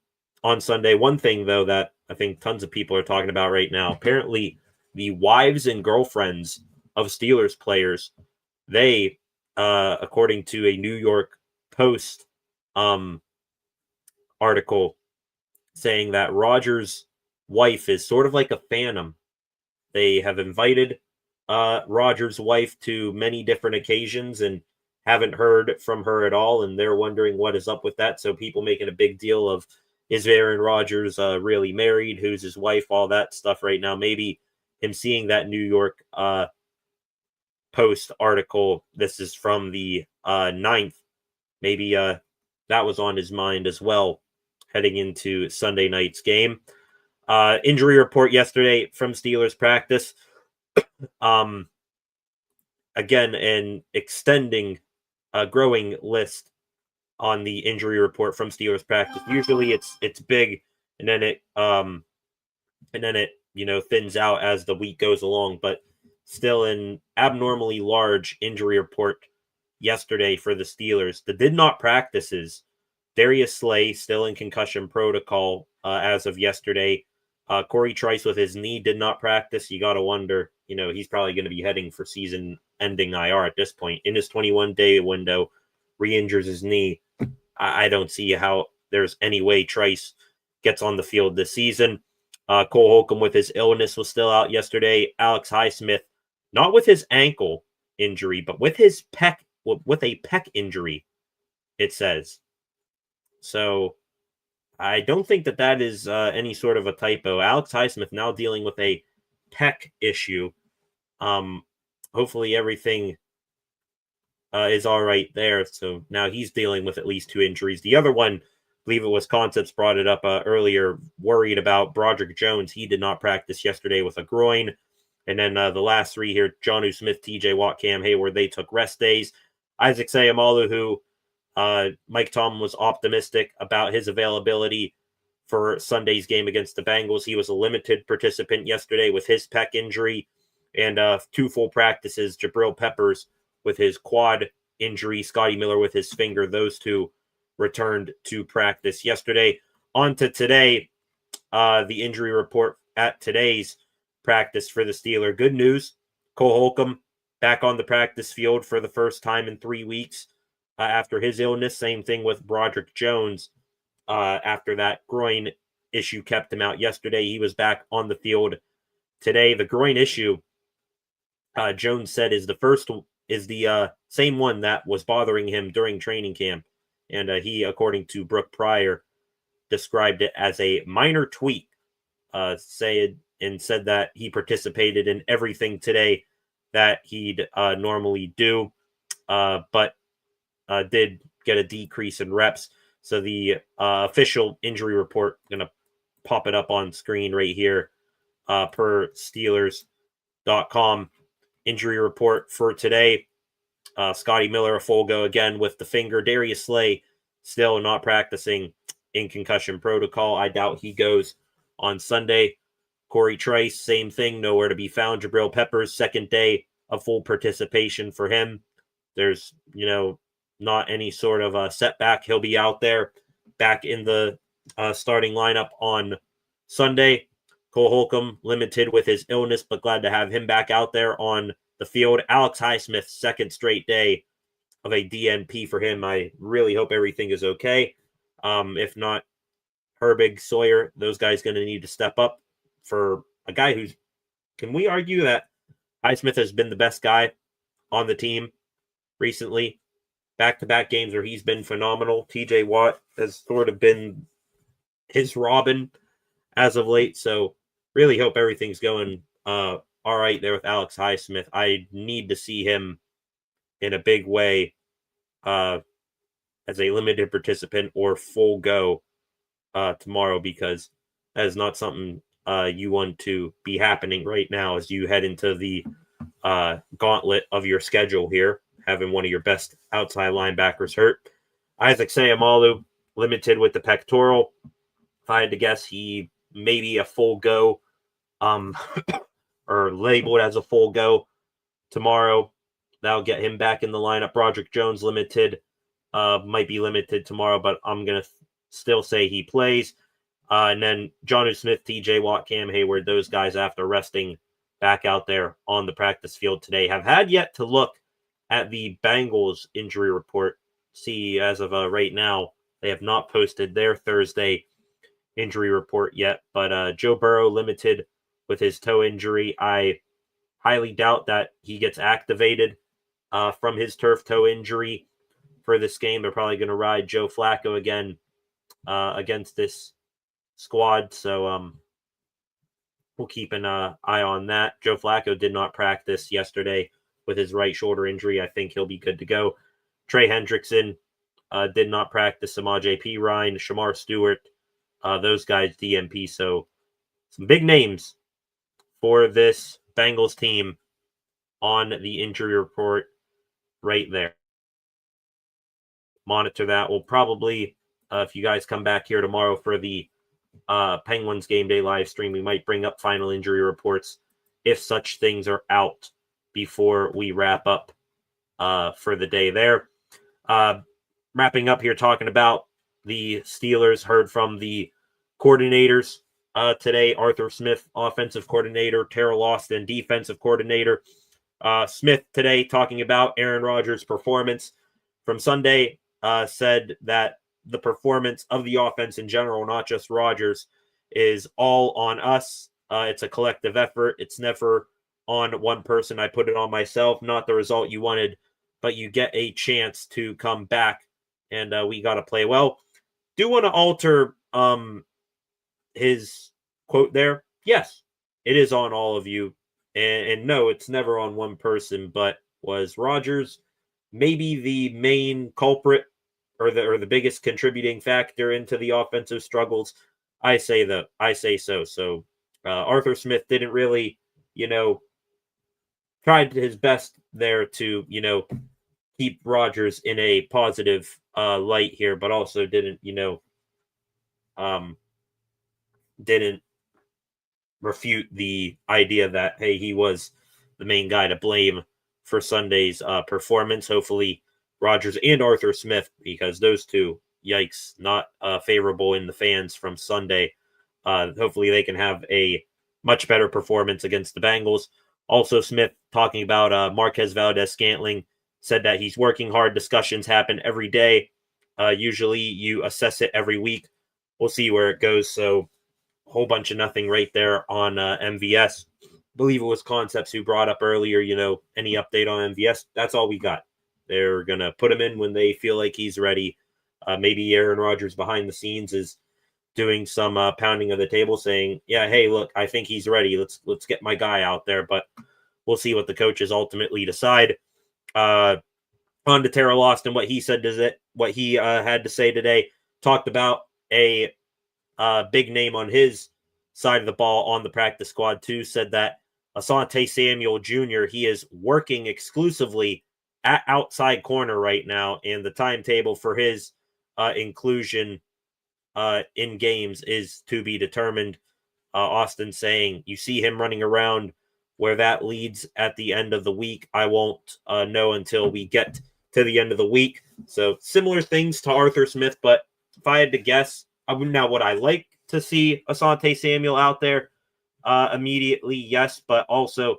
Sunday. One thing, though, that I think tons of people are talking about right now, apparently the wives and girlfriends of Steelers players, they, according to a New York Post article, saying that Rodgers' wife is sort of like a phantom. They have invited Rodgers' wife to many different occasions and haven't heard from her at all, and they're wondering what is up with that. So people making a big deal of, is Aaron Rodgers really married? Who's his wife? All that stuff right now. Maybe him seeing that New York Post article, this is from the 9th, maybe that was on his mind as well heading into Sunday night's game. Injury report yesterday from Steelers practice. Again, an extending, growing list on the injury report from Steelers practice. Usually it's big, and then it thins out as the week goes along, but still an abnormally large injury report yesterday for the Steelers. The did not practices: Darius Slay still in concussion protocol as of yesterday. Corey Trice with his knee did not practice. You got to wonder, he's probably going to be heading for season-ending IR at this point. In his 21-day window, re-injures his knee. I don't see how there's any way Trice gets on the field this season. Cole Holcomb with his illness was still out yesterday. Alex Highsmith, not with his ankle injury, but with his with a pec injury, it says. So I don't think that is any sort of a typo. Alex Highsmith now dealing with a pec issue. Hopefully everything is all right there. So now he's dealing with at least 2 injuries. The other one, I believe it was Concepts brought it up earlier, worried about Broderick Jones. He did not practice yesterday with a groin. And then the last 3 here, Jonnu Smith, TJ Watt, Cam Hayward, they took rest days. Isaac Seumalo, who Mike Tomlin was optimistic about his availability for Sunday's game against the Bengals. He was a limited participant yesterday with his pec injury, and 2 full practices. Jabril Peppers with his quad injury, Scotty Miller with his finger. Those 2 returned to practice yesterday. On to today, the injury report at today's practice for the Steelers. Good news, Cole Holcomb back on the practice field for the first time in 3 weeks after his illness. Same thing with Broderick Jones. After that groin issue kept him out yesterday, he was back on the field today. The groin issue, Jones said, is the same one that was bothering him during training camp. And he, according to Brooke Pryor, described it as a minor tweak, said that he participated in everything today that he'd normally do, but did get a decrease in reps. So the official injury report, I'm going to pop it up on screen right here per Steelers.com. Injury report for today. Scotty Miller, a full go again with the finger. Darius Slay still not practicing in concussion protocol. I doubt he goes on Sunday. Corey Trice, same thing, nowhere to be found. Jabril Peppers, second day of full participation for him. There's, not any sort of a setback. He'll be out there back in the starting lineup on Sunday. Cole Holcomb, limited with his illness, but glad to have him back out there on the field. Alex Highsmith, second straight day of a DNP for him. I really hope everything is okay. If not, Herbig, Sawyer, those guys going to need to step up for a guy who's, can we argue that Highsmith has been the best guy on the team recently? Back-to-back games where he's been phenomenal. TJ Watt has sort of been his Robin as of late. So really hope everything's going all right there with Alex Highsmith. I need to see him in a big way as a limited participant or full go tomorrow, because that is not something you want to be happening right now as you head into the gauntlet of your schedule here, having one of your best outside linebackers hurt. Isaac Seumalo, limited with the pectoral. If I had to guess, he may be a full go or labeled as a full go tomorrow. That'll get him back in the lineup. Broderick Jones, limited. Might be limited tomorrow, but I'm going to still say he plays. And then Jonnu Smith, TJ Watt, Cam Hayward, those guys, after resting, back out there on the practice field today. Have had yet to look at the Bengals injury report. See, as of right now, they have not posted their Thursday injury report yet. But Joe Burrow, limited with his toe injury. I highly doubt that he gets activated from his turf toe injury for this game. They're probably going to ride Joe Flacco again against this squad. So we'll keep an eye on that. Joe Flacco did not practice yesterday with his right shoulder injury. I think he'll be good to go. Trey Hendrickson did not practice. Samaje Perine, Shamar Stewart, those guys DNP. So some big names for this Bengals team on the injury report right there. monitor that. We'll probably, if you guys come back here tomorrow for the Penguins game day live stream, we might bring up final injury reports if such things are out before we wrap up for the day there. Wrapping up here, talking about the Steelers, heard from the coordinators today. Arthur Smith, offensive coordinator, Terrell Austin, defensive coordinator. Smith today talking about Aaron Rodgers' performance from Sunday, said that the performance of the offense in general, not just Rodgers, is all on us. It's a collective effort. It's never on one person. I put it on myself, not the result you wanted, but you get a chance to come back, and we got to play well. Do want to alter his quote there. Yes, it is on all of you. And no, it's never on one person, but was Rodgers maybe the main culprit or the biggest contributing factor into the offensive struggles? I say so. So Arthur Smith didn't really, tried his best there to, keep Rodgers in a positive light here, but also didn't refute the idea that, hey, he was the main guy to blame for Sunday's performance. Hopefully Rodgers and Arthur Smith, because those two, yikes, not favorable in the fans from Sunday. Hopefully they can have a much better performance against the Bengals. Also, Smith talking about Marquez Valdez-Scantling, said that he's working hard. Discussions happen every day. Usually you assess it every week. We'll see where it goes. So a whole bunch of nothing right there on MVS. Believe it was Concepts who brought up earlier, any update on MVS. That's all we got. They're going to put him in when they feel like he's ready. Maybe Aaron Rodgers behind the scenes is doing some pounding of the table saying, yeah, hey, look, I think he's ready. Let's get my guy out there. But we'll see what the coaches ultimately decide. On to Terrell Austin, what he said what he had to say today. Talked about a big name on his side of the ball on the practice squad too. Said that Asante Samuel Jr., he is working exclusively at outside corner right now, and the timetable for his inclusion in games is to be determined. Austin saying, you see him running around. Where that leads at the end of the week, I won't know until we get to the end of the week. So similar things to Arthur Smith, but if I had to guess, now would I like to see Asante Samuel out there immediately? Yes, but also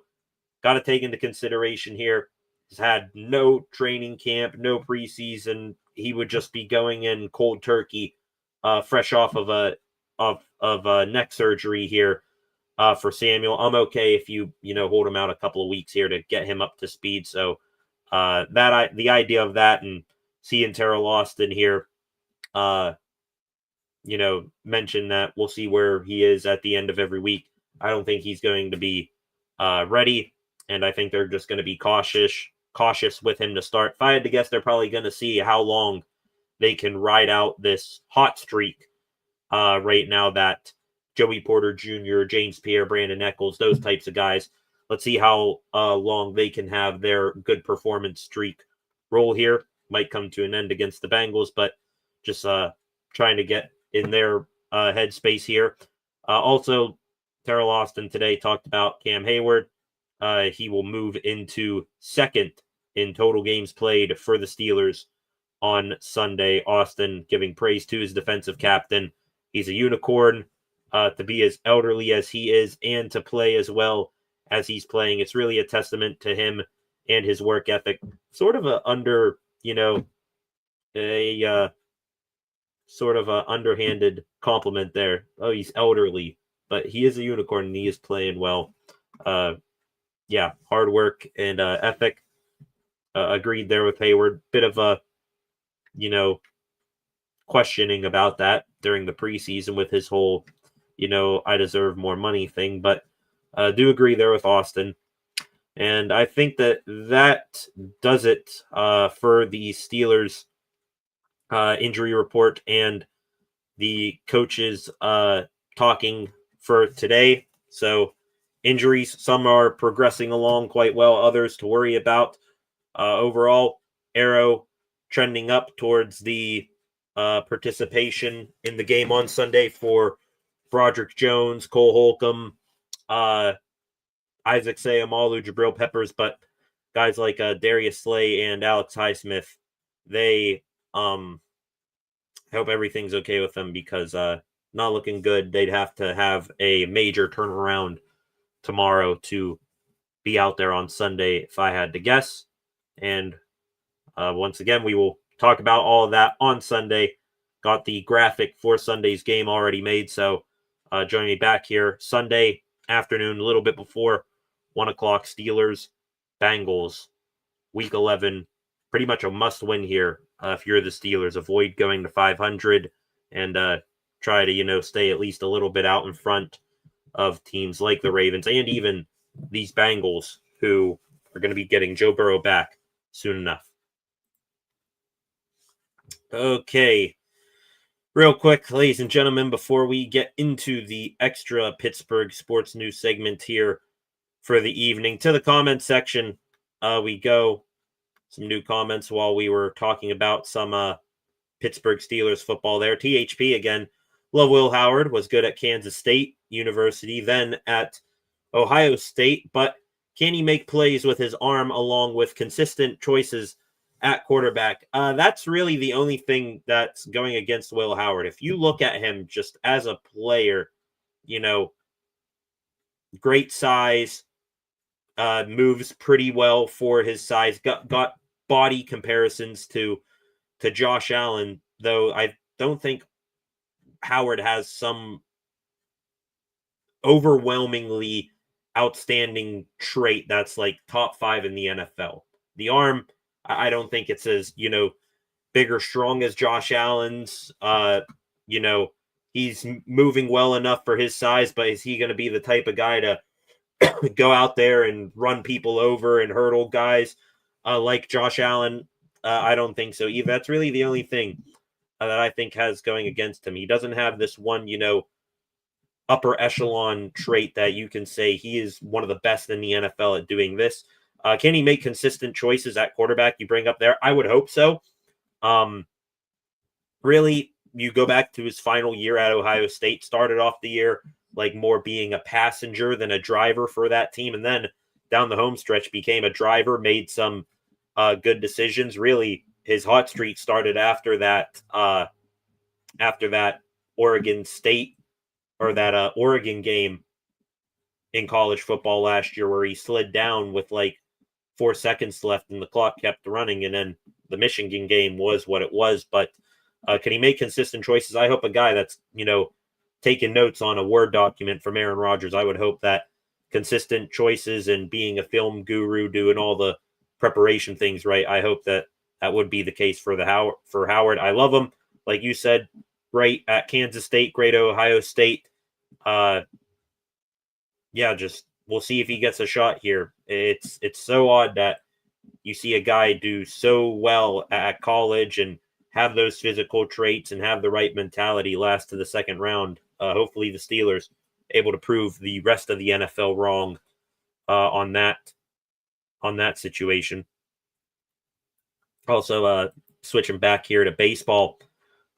got to take into consideration here, he's had no training camp, no preseason. He would just be going in cold turkey, fresh off of a neck surgery here. For Samuel, I'm okay if you hold him out a couple of weeks here to get him up to speed. So the idea of that, and seeing Terrell Austin here, mention that we'll see where he is at the end of every week. I don't think he's going to be ready, and I think they're just going to be cautious with him to start. If I had to guess, they're probably going to see how long they can ride out this hot streak right now that Joey Porter Jr., James Pierre, Brandon Eccles, those types of guys. Let's see how long they can have their good performance streak roll here. Might come to an end against the Bengals, but just trying to get in their headspace here. Also, Terrell Austin today talked about Cam Hayward. He will move into second in total games played for the Steelers on Sunday. Austin giving praise to his defensive captain. He's a unicorn. To be as elderly as he is and to play as well as he's playing, it's really a testament to him and his work ethic. Sort of sort of a underhanded compliment there. Oh, he's elderly, but he is a unicorn and he is playing well. Hard work and ethic. Agreed there with Hayward. Bit of a, questioning about that during the preseason with his whole, I deserve more money thing, but do agree there with Austin. And I think that does it for the Steelers injury report and the coaches talking for today. So injuries, some are progressing along quite well, others to worry about. Overall, Arrow trending up towards the participation in the game on Sunday for Broderick Jones, Cole Holcomb, Isaac Sayamalu, Jabril Peppers, but guys like Darius Slay and Alex Highsmith, they hope everything's okay with them because not looking good. They'd have to have a major turnaround tomorrow to be out there on Sunday, if I had to guess. And once again, we will talk about all of that on Sunday. Got the graphic for Sunday's game already made, so join me back here Sunday afternoon, a little bit before 1 o'clock. Steelers, Bengals, Week 11, pretty much a must-win here if you're the Steelers. Avoid going to 500 and try to, stay at least a little bit out in front of teams like the Ravens and even these Bengals, who are going to be getting Joe Burrow back soon enough. Okay. Real quick, ladies and gentlemen, before we get into the extra Pittsburgh sports news segment here for the evening, to the comment section we go. Some new comments while we were talking about some Pittsburgh Steelers football there. THP again. Love Will Howard, was good at Kansas State University, then at Ohio State, but can he make plays with his arm along with consistent choices at quarterback? That's really the only thing that's going against Will Howard. If you look at him just as a player, great size, moves pretty well for his size, got body comparisons to Josh Allen, though I don't think Howard has some overwhelmingly outstanding trait that's like top 5 in the NFL. The arm, I don't think it's as, big or strong as Josh Allen's. He's moving well enough for his size, but is he going to be the type of guy to go out there and run people over and hurdle guys like Josh Allen? I don't think so either. That's really the only thing that I think has going against him. He doesn't have this one, upper echelon trait that you can say he is one of the best in the NFL at doing this. Can he make consistent choices at quarterback? You bring up there. I would hope so. Really, you go back to his final year at Ohio State, started off the year like more being a passenger than a driver for that team. And then down the home stretch became a driver, made some good decisions. Really, his hot streak started after that Oregon State or that Oregon game in college football last year where he slid down with like 4 seconds left and the clock kept running. And then the Michigan game was what it was. But can he make consistent choices? I hope a guy that's, taking notes on a Word document from Aaron Rodgers, I would hope that consistent choices and being a film guru, doing all the preparation things right, I hope that would be the case for Howard. I love him. Like you said, great at Kansas State, great at Ohio State. Just we'll see if he gets a shot here. It's so odd that you see a guy do so well at college and have those physical traits and have the right mentality last to the second round. Hopefully the Steelers able to prove the rest of the NFL wrong on that situation. Also, switching back here to baseball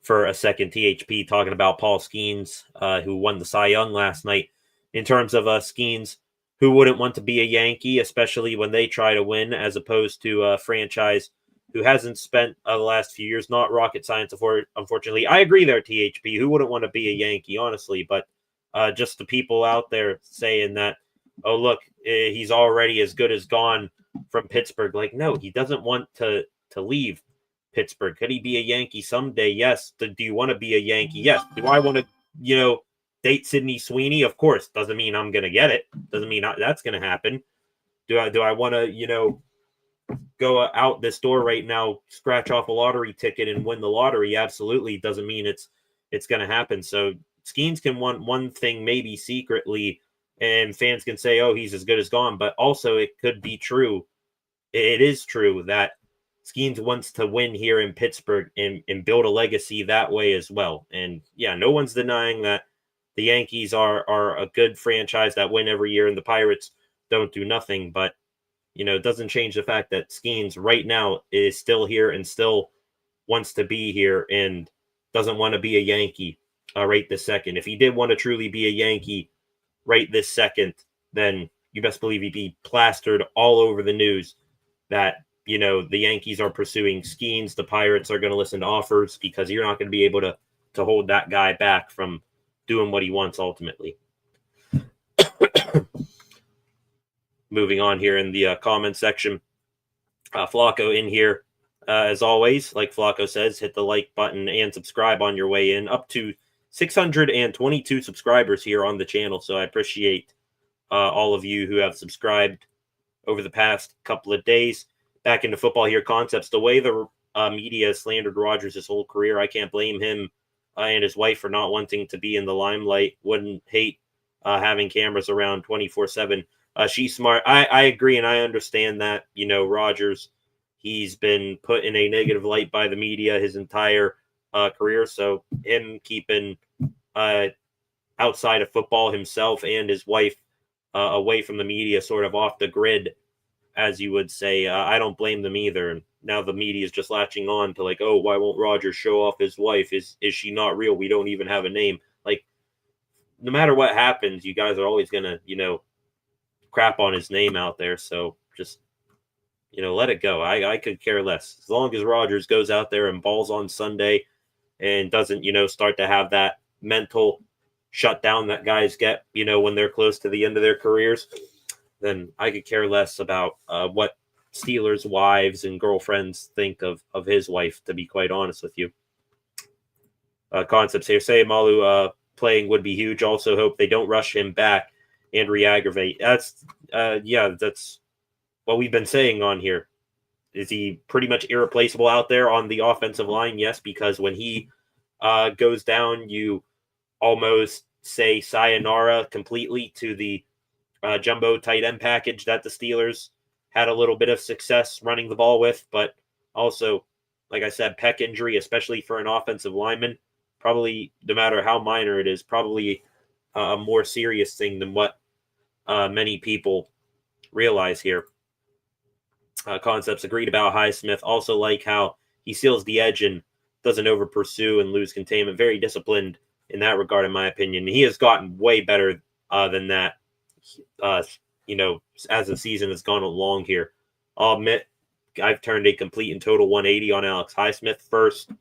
for a second, THP talking about Paul Skenes, who won the Cy Young last night. In terms of Skenes, who wouldn't want to be a Yankee, especially when they try to win, as opposed to a franchise who hasn't spent the last few years, not rocket science, unfortunately. I agree there, THP. Who wouldn't want to be a Yankee, honestly? But just the people out there saying that, oh, look, he's already as good as gone from Pittsburgh. Like, no, he doesn't want to leave Pittsburgh. Could he be a Yankee someday? Yes. Do you want to be a Yankee? Yes. Do I want to, date Sidney Sweeney? Of course. Doesn't mean I'm going to get it. Doesn't mean that's going to happen. Do I want to, go out this door right now, scratch off a lottery ticket and win the lottery? Absolutely. Doesn't mean it's going to happen. So Skenes can want one thing maybe secretly, and fans can say, oh, he's as good as gone. But also it could be true. It is true that Skenes wants to win here in Pittsburgh and build a legacy that way as well. And yeah, no one's denying that the Yankees are a good franchise that win every year and the Pirates don't do nothing. But it doesn't change the fact that Skenes right now is still here and still wants to be here and doesn't want to be a Yankee right this second. If he did want to truly be a Yankee right this second, then you best believe he'd be plastered all over the news that, the Yankees are pursuing Skenes. The Pirates are going to listen to offers because you're not going to be able to hold that guy back from doing what he wants ultimately. Moving on here in the comment section. Flacco in here, as always, like Flacco says, hit the like button and subscribe on your way in. Up to 622 subscribers here on the channel, so I appreciate all of you who have subscribed over the past couple of days. Back into football here, concepts. The way the media slandered Rodgers his whole career, I can't blame him and his wife for not wanting to be in the limelight. Wouldn't hate having cameras around 24/7. She's smart. I agree, and I understand that. Rodgers, he's been put in a negative light by the media his entire career. So him keeping outside of football himself and his wife away from the media, sort of off the grid, as you would say, I don't blame them either. And now the media is just latching on to like, oh, why won't Rodgers show off his wife? Is she not real? We don't even have a name. Like, no matter what happens, you guys are always gonna, crap on his name out there. So just, let it go. I could care less. As long as Rodgers goes out there and balls on Sunday and doesn't, start to have that mental shutdown that guys get, when they're close to the end of their careers, then I could care less about what Steelers' wives and girlfriends think of his wife, to be quite honest with you. Concepts here say Malu playing would be huge. Also hope they don't rush him back and re-aggravate. That's what we've been saying on here. Is he pretty much irreplaceable out there on the offensive line? Yes, because when he goes down, you almost say sayonara completely to the jumbo tight end package that the Steelers had a little bit of success running the ball with. But also, like I said, pec injury, especially for an offensive lineman, probably, no matter how minor it is, probably a more serious thing than what many people realize here. Concepts agreed about Highsmith. Also like how he seals the edge and doesn't over pursue and lose containment. Very disciplined in that regard, in my opinion. He has gotten way better than that, as the season has gone along here. I'll admit, I've turned a complete and total 180 on Alex Highsmith. First,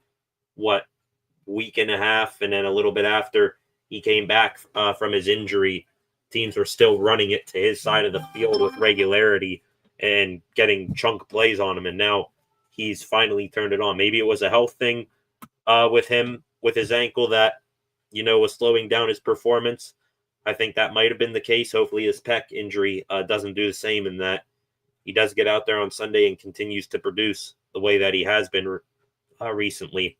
week and a half, and then a little bit after he came back from his injury, teams were still running it to his side of the field with regularity and getting chunk plays on him, and now he's finally turned it on. Maybe it was a health thing with him, with his ankle, that, was slowing down his performance. I think that might have been the case. Hopefully his pec injury doesn't do the same, in that he does get out there on Sunday and continues to produce the way that he has been recently.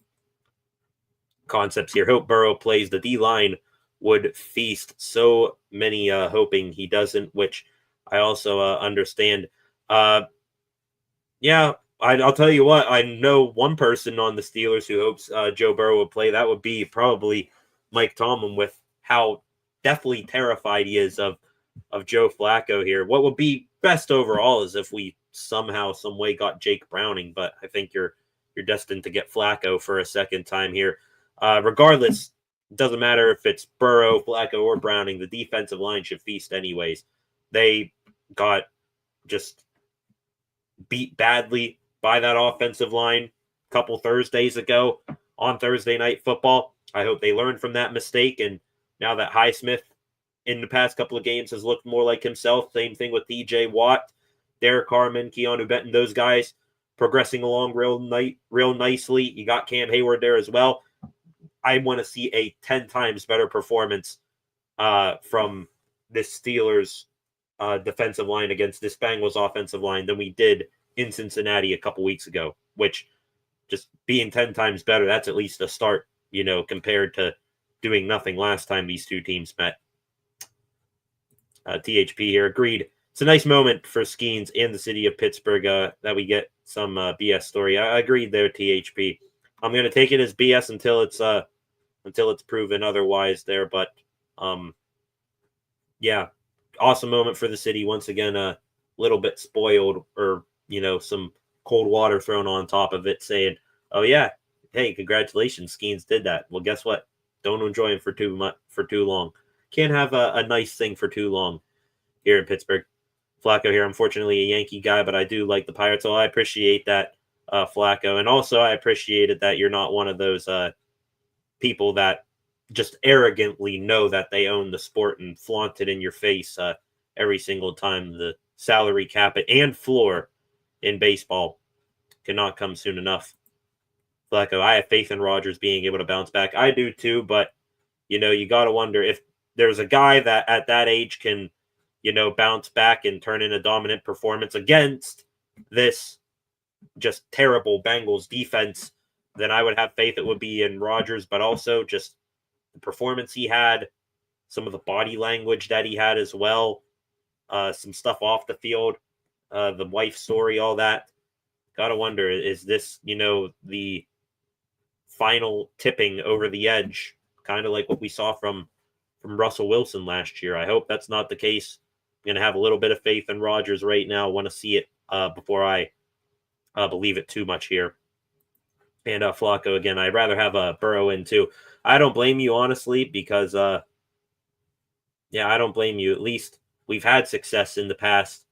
Concepts here. Hope Burrow plays. The D-line would feast. So many hoping he doesn't, which I also understand. Yeah, I'll tell you what. I know one person on the Steelers who hopes Joe Burrow would play. That would be probably Mike Tomlin, with how deathly terrified he is of Joe Flacco here. What would be best overall is if we somehow, some way got Jake Browning, but I think you're destined to get Flacco for a second time here. Regardless, it doesn't matter if it's Burrow, Flacco, or Browning. The defensive line should feast anyways. They got just beat badly by that offensive line a couple Thursdays ago on Thursday Night Football. I hope they learned from that mistake, and now that Highsmith in the past couple of games has looked more like himself. Same thing with TJ Watt, Derek Harmon, Keanu Benton, those guys progressing along real nicely. You got Cam Hayward there as well. I want to see a 10 times better performance from this Steelers defensive line against this Bengals offensive line than we did in Cincinnati a couple weeks ago, which, just being 10 times better, that's at least a start, compared to doing nothing last time these two teams met. THP here agreed. It's a nice moment for Skenes and the city of Pittsburgh that we get some BS story. I agreed there, THP. I'm going to take it as BS until it's proven otherwise there. But yeah, awesome moment for the city. Once again, a little bit spoiled, or some cold water thrown on top of it, saying, Oh yeah. Hey, congratulations, Skenes did that. Well, guess what? Don't enjoy him for too long. Can't have a nice thing for too long here in Pittsburgh. Flacco here. Unfortunately, a Yankee guy, but I do like the Pirates, so I appreciate that, Flacco. And also, I appreciated that you're not one of those people that just arrogantly know that they own the sport and flaunt it in your face every single time. The salary cap and floor in baseball cannot come soon enough. Flacco, I have faith in Rodgers being able to bounce back. I do too, but you got to wonder if there's a guy that at that age can, bounce back and turn in a dominant performance against this just terrible Bengals defense, then I would have faith it would be in Rodgers, but also just the performance he had, some of the body language that he had as well, some stuff off the field, the wife story, all that. Gotta wonder, is this, the final tipping over the edge, kind of like what we saw from Russell Wilson last year? I hope that's not the case. I'm going to have a little bit of faith in Rodgers right now. I want to see it before I believe it too much here. And Flacco, again, I'd rather have a Burrow in too. I don't blame you, honestly, because, I don't blame you. At least we've had success in the past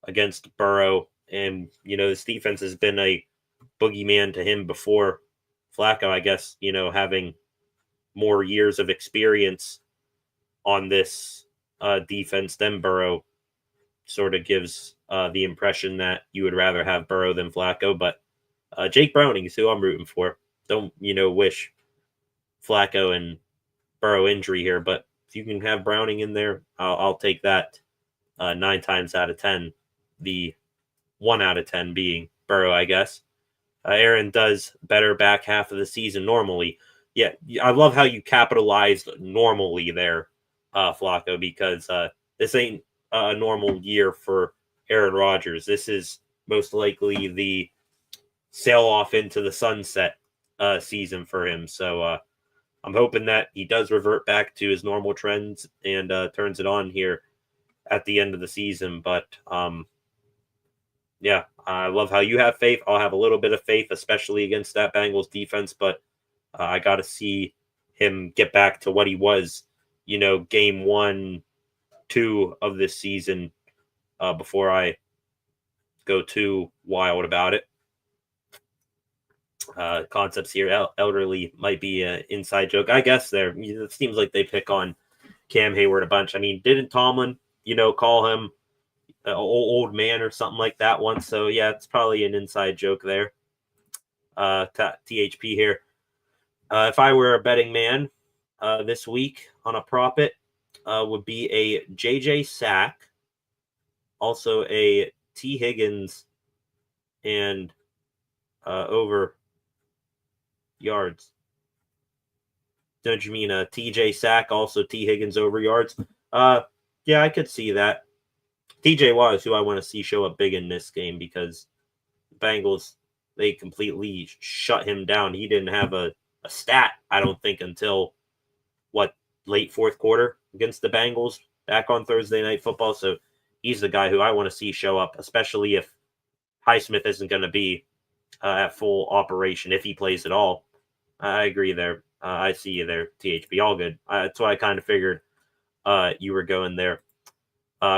against Burrow. And, this defense has been a boogeyman to him before. Flacco, I guess, having more years of experience on this defense than Burrow sort of gives the impression that you would rather have Burrow than Flacco. But Jake Browning is who I'm rooting for. Don't, wish Flacco and Burrow injury here, but if you can have Browning in there, I'll take that 9 times out of 10. The 1 out of 10 being Burrow, I guess. Aaron does better back half of the season normally. Yeah, I love how you capitalized normally there, Flacco, because this ain't a normal year for Aaron Rodgers. This is most likely the sail off into the sunset season for him. So I'm hoping that he does revert back to his normal trends and turns it on here at the end of the season. But yeah, I love how you have faith. I'll have a little bit of faith, especially against that Bengals defense. But I got to see him get back to what he was, game 1, 2 of this season before I go too wild about it. Concepts here, elderly might be an inside joke. I guess it seems like they pick on Cam Hayward a bunch. I mean, didn't Tomlin, call him an old man or something like that once? So yeah, it's probably an inside joke there. THP here. If I were a betting man this week on a prop it, would be a JJ sack, also a T Higgins, and over yards. Don't you mean a TJ sack, also T Higgins over yards? Yeah, I could see that. TJ Watt is who I want to see show up big in this game, because the Bengals, they completely shut him down. He didn't have a stat, I don't think, until late fourth quarter against the Bengals back on Thursday Night Football. So he's the guy who I want to see show up, especially if Highsmith isn't going to be at full operation, if he plays at all. I agree there. I see you there, THP. All good. That's why I kind of figured you were going there.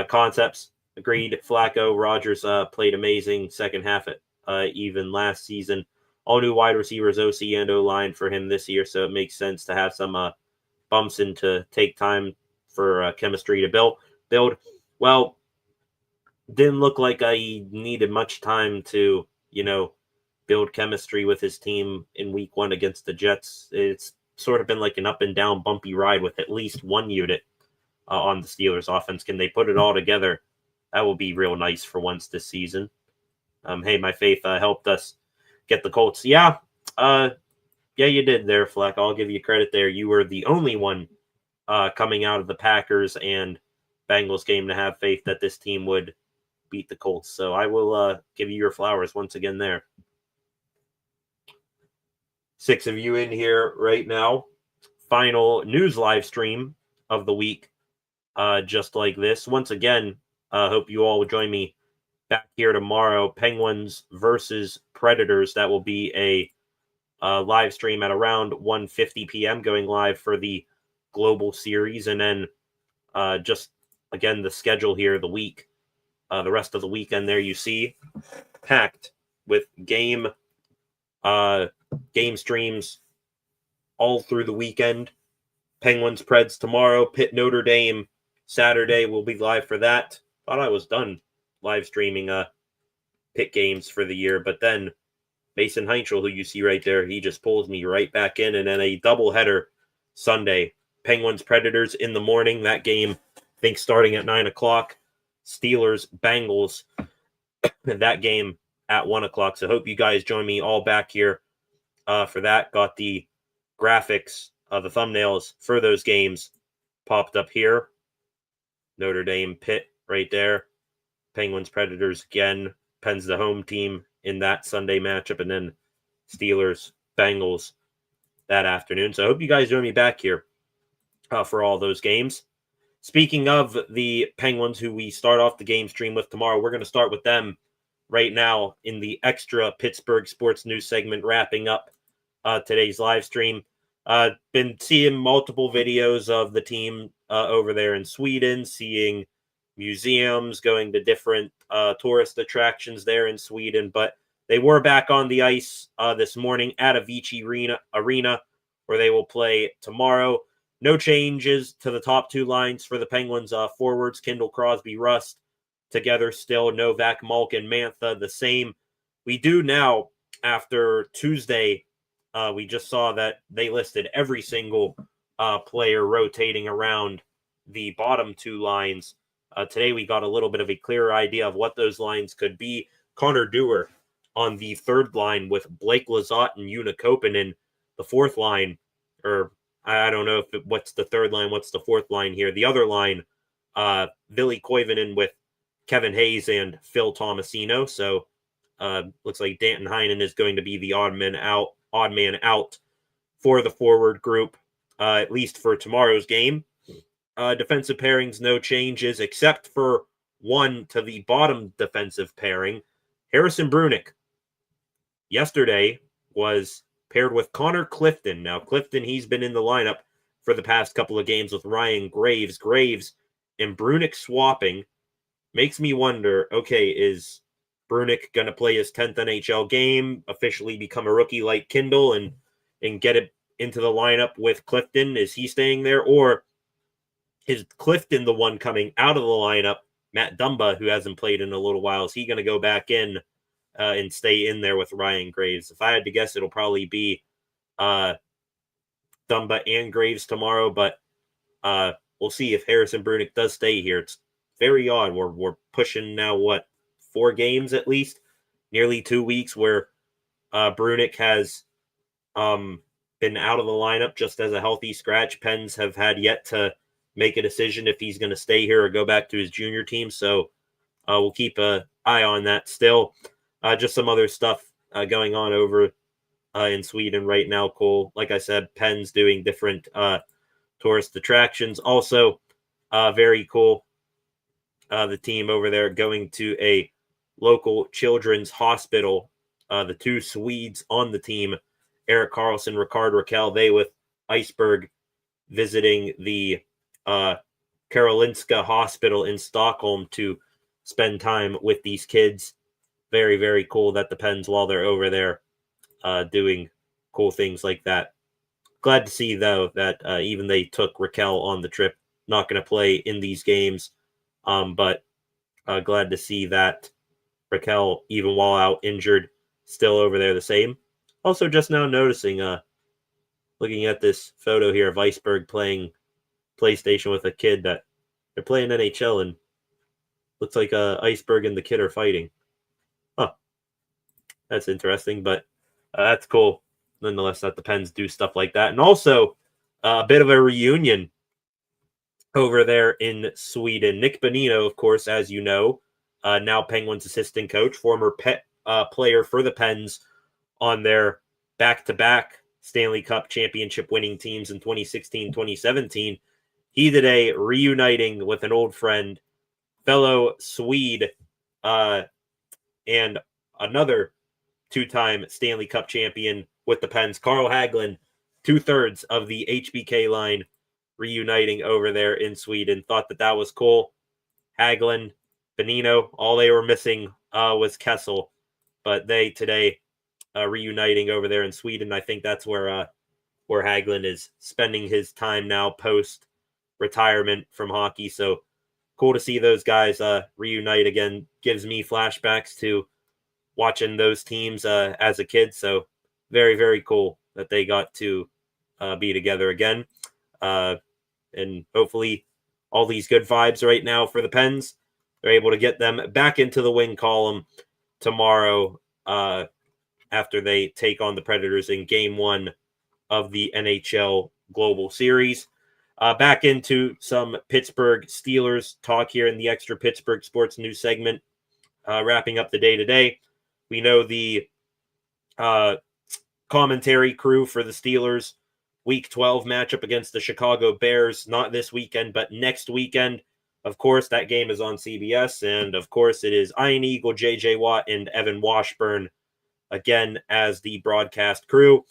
Concepts, agreed. Flacco, Rodgers played amazing second half even last season. All new wide receivers, OC and O-line for him this year, so it makes sense to have some bumps in to take time for chemistry to build. Well, didn't look like I needed much time to, build chemistry with his team in week 1 against the Jets. It's sort of been like an up and down bumpy ride with at least one unit on the Steelers offense. Can they put it all together? That will be real nice for once this season. Hey, my faith helped us get the Colts. Yeah, you did there, Fleck. I'll give you credit there. You were the only one coming out of the Packers and Bengals game to have faith that this team would beat the Colts. So I will give you your flowers once again there. 6 of you in here right now. Final news live stream of the week, just like this. Once again, hope you all will join me back here tomorrow. Penguins versus Predators. That will be a live stream at around 1:50 p.m. going live for the Global Series. And then just, again, the schedule here, the rest of the weekend there you see packed with game streams all through the weekend. Penguins Preds tomorrow, Pitt Notre Dame Saturday. We'll be live for that. Thought I was done live streaming Pitt games for the year, but then Mason Heinzel, who you see right there, he just pulls me right back in. And then a doubleheader Sunday. Penguins Predators in the morning. That game, I think, starting at 9 o'clock. Steelers Bengals. That game at 1 o'clock. So hope you guys join me all back here for that. Got the graphics, the thumbnails for those games popped up here. Notre Dame Pitt right there. Penguins Predators again. Penn's the home team in that Sunday matchup, and then Steelers Bengals that afternoon. So I hope you guys join me back here for all those games. Speaking of the Penguins, who we start off the game stream with tomorrow, we're going to start with them right now in the extra Pittsburgh sports news segment, wrapping up today's live stream. Been seeing multiple videos of the team over there in Sweden, seeing museums, going to different tourist attractions there in Sweden, but they were back on the ice this morning at Avicii Arena, where they will play tomorrow. No changes to the top two lines for the Penguins. Forwards, Kindle, Crosby, Rust, together still. Novak, Malkin, Mantha, the same. We do now, after Tuesday, we just saw that they listed every single player rotating around the bottom two lines. Today we got a little bit of a clearer idea of what those lines could be. Connor Dewar on the third line with Blake Lizotte and Una Koppanen. The fourth line, or I don't know what's the third line, what's the fourth line here. The other line, Ville Koivunen with Kevin Hayes and Phil Tomasino. So looks like Danton Heinen is going to be the odd man out for the forward group, at least for tomorrow's game. Defensive pairings, no changes, except for one to the bottom defensive pairing. Harrison Brunick yesterday was paired with Connor Clifton. Now, Clifton, he's been in the lineup for the past couple of games with Ryan Graves. Graves and Brunick swapping makes me wonder, okay, is Brunick going to play his 10th NHL game, officially become a rookie like Kindle, and get it into the lineup with Clifton? Is he staying there? Or is Clifton the one coming out of the lineup? Matt Dumba, who hasn't played in a little while, is he going to go back in and stay in there with Ryan Graves? If I had to guess, it'll probably be Dumba and Graves tomorrow, but we'll see if Harrison Brunick does stay here. It's very odd. We're pushing now, 4 games at least, nearly 2 weeks, where Brunick has been out of the lineup just as a healthy scratch. Pens have had yet to make a decision if he's going to stay here or go back to his junior team. So we'll keep an eye on that still. Just some other stuff going on over in Sweden right now, Cole. Like I said, Pens doing different tourist attractions. Also, very cool. The team over there going to a local children's hospital. The two Swedes on the team, Eric Carlson, Ricard Raquel, they with Iceberg visiting the Karolinska Hospital in Stockholm to spend time with these kids. Very, very cool that the Pens, while they're over there, doing cool things like that. Glad to see, though, that even they took Raquel on the trip. Not going to play in these games, but glad to see that Raquel, even while out injured, still over there the same. Also, just now noticing, looking at this photo here of Iceberg playing PlayStation with a kid, that they're playing NHL and looks like Iceberg and the kid are fighting. Huh. That's interesting, but that's cool nonetheless that the Pens do stuff like that. And also a bit of a reunion over there in Sweden. Nick Bonino, of course, as you know, now Penguins assistant coach, former player for the Pens on their back-to-back Stanley Cup championship winning teams in 2016-2017. He today reuniting with an old friend, fellow Swede, and another two-time Stanley Cup champion, with the Pens. Carl Hagelin, 2/3 of the HBK line reuniting over there in Sweden. Thought that was cool. Hagelin, Benino, all they were missing was Kessel, but they today reuniting over there in Sweden. I think that's where Hagelin is spending his time now post retirement from hockey. So cool to see those guys reunite again. Gives me flashbacks to watching those teams as a kid. So very, very cool that they got to be together again. And hopefully all these good vibes right now for the Pens, they're able to get them back into the win column tomorrow after they take on the Predators in Game 1 of the NHL Global Series. Back into some Pittsburgh Steelers talk here in the Extra Pittsburgh Sports News segment. Wrapping up the day today. We know the commentary crew for the Steelers Week 12 matchup against the Chicago Bears, not this weekend, but next weekend. Of course, that game is on CBS, and of course, it is Ian Eagle, J.J. Watt, and Evan Washburn again as the broadcast crew.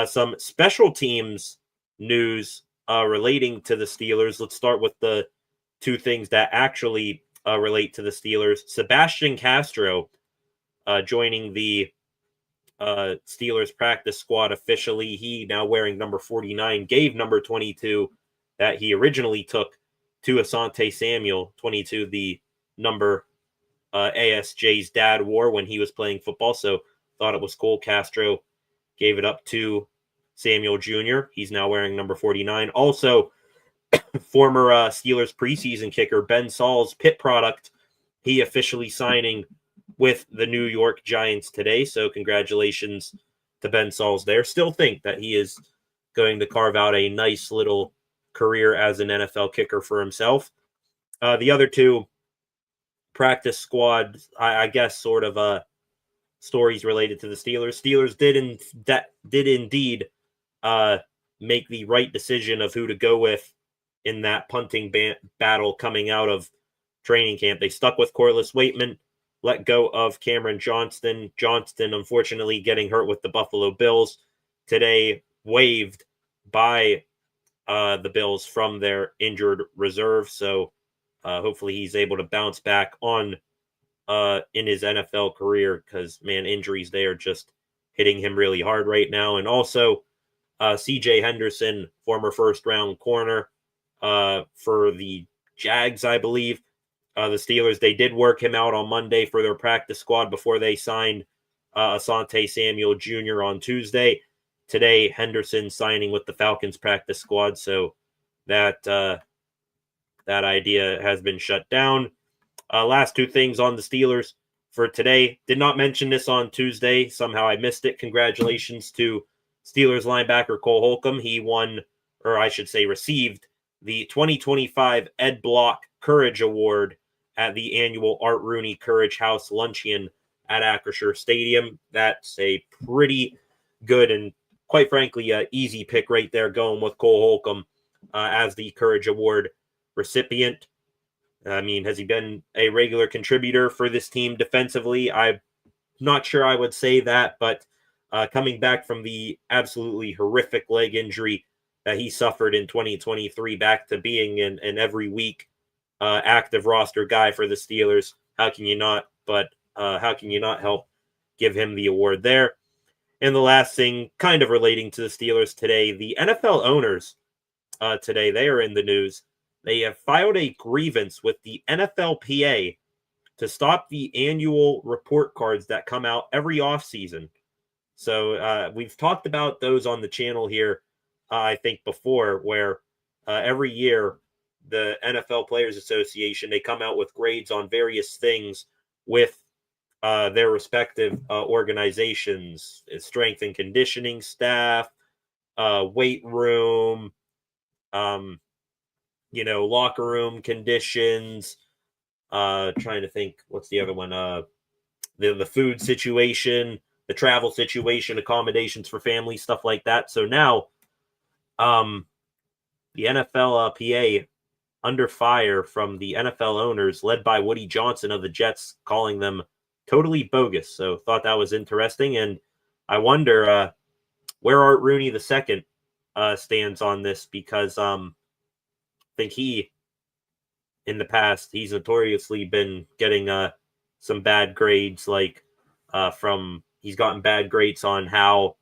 Some special teams news relating to the Steelers. Let's start with the two things that actually relate to the Steelers. Sebastian Castro joining the Steelers practice squad officially. He now wearing number 49, gave number 22 that he originally took to Asante Samuel, 22, the number ASJ's dad wore when he was playing football. So thought it was cool. Castro gave it up to Samuel Jr. He's now wearing number 49. Also, former Steelers preseason kicker Ben Saul's Pitt product, he officially signing with the New York Giants today. So congratulations to Ben Sauls there. Still think that he is going to carve out a nice little career as an NFL kicker for himself. The other two practice squad, I guess, sort of stories related to the Steelers. Steelers did indeed make the right decision of who to go with in that punting battle coming out of training camp. They stuck with Corliss Waitman, let go of Cameron Johnston. Johnston, unfortunately, getting hurt with the Buffalo Bills today, waived by the Bills from their injured reserve. So hopefully he's able to bounce back on in his NFL career because, man, injuries, they are just hitting him really hard right now. And also C.J. Henderson, former first-round corner for the Jags, I believe. The Steelers, they did work him out on Monday for their practice squad before they signed Asante Samuel Jr. on Tuesday. Today, Henderson signing with the Falcons practice squad, so that idea has been shut down. Last two things on the Steelers for today. Did not mention this on Tuesday. Somehow I missed it. Congratulations to Steelers linebacker Cole Holcomb. He won, or I should say received, the 2025 Ed Block Courage Award at the annual Art Rooney Courage House Luncheon at Acrisure Stadium. That's a pretty good and, quite frankly, easy pick right there, going with Cole Holcomb as the Courage Award recipient. I mean, has he been a regular contributor for this team defensively? I'm not sure I would say that, but coming back from the absolutely horrific leg injury that he suffered in 2023, back to being an every week active roster guy for the Steelers, how can you not help give him the award there? And the last thing, kind of relating to the Steelers today, the NFL owners today, they are in the news. They have filed a grievance with the NFLPA to stop the annual report cards that come out every offseason. So we've talked about those on the channel here, I think before, where every year the NFL Players Association, they come out with grades on various things with their respective organizations, strength and conditioning staff, weight room, locker room conditions. Trying to think, what's the other one? The food situation, the travel situation, accommodations for families, stuff like that. So now, the NFLPA under fire from the NFL owners, led by Woody Johnson of the Jets, calling them totally bogus. So thought that was interesting, and I wonder where Art Rooney II stands on this, because I think he, in the past, he's notoriously been getting some bad grades, like he's gotten bad grades on how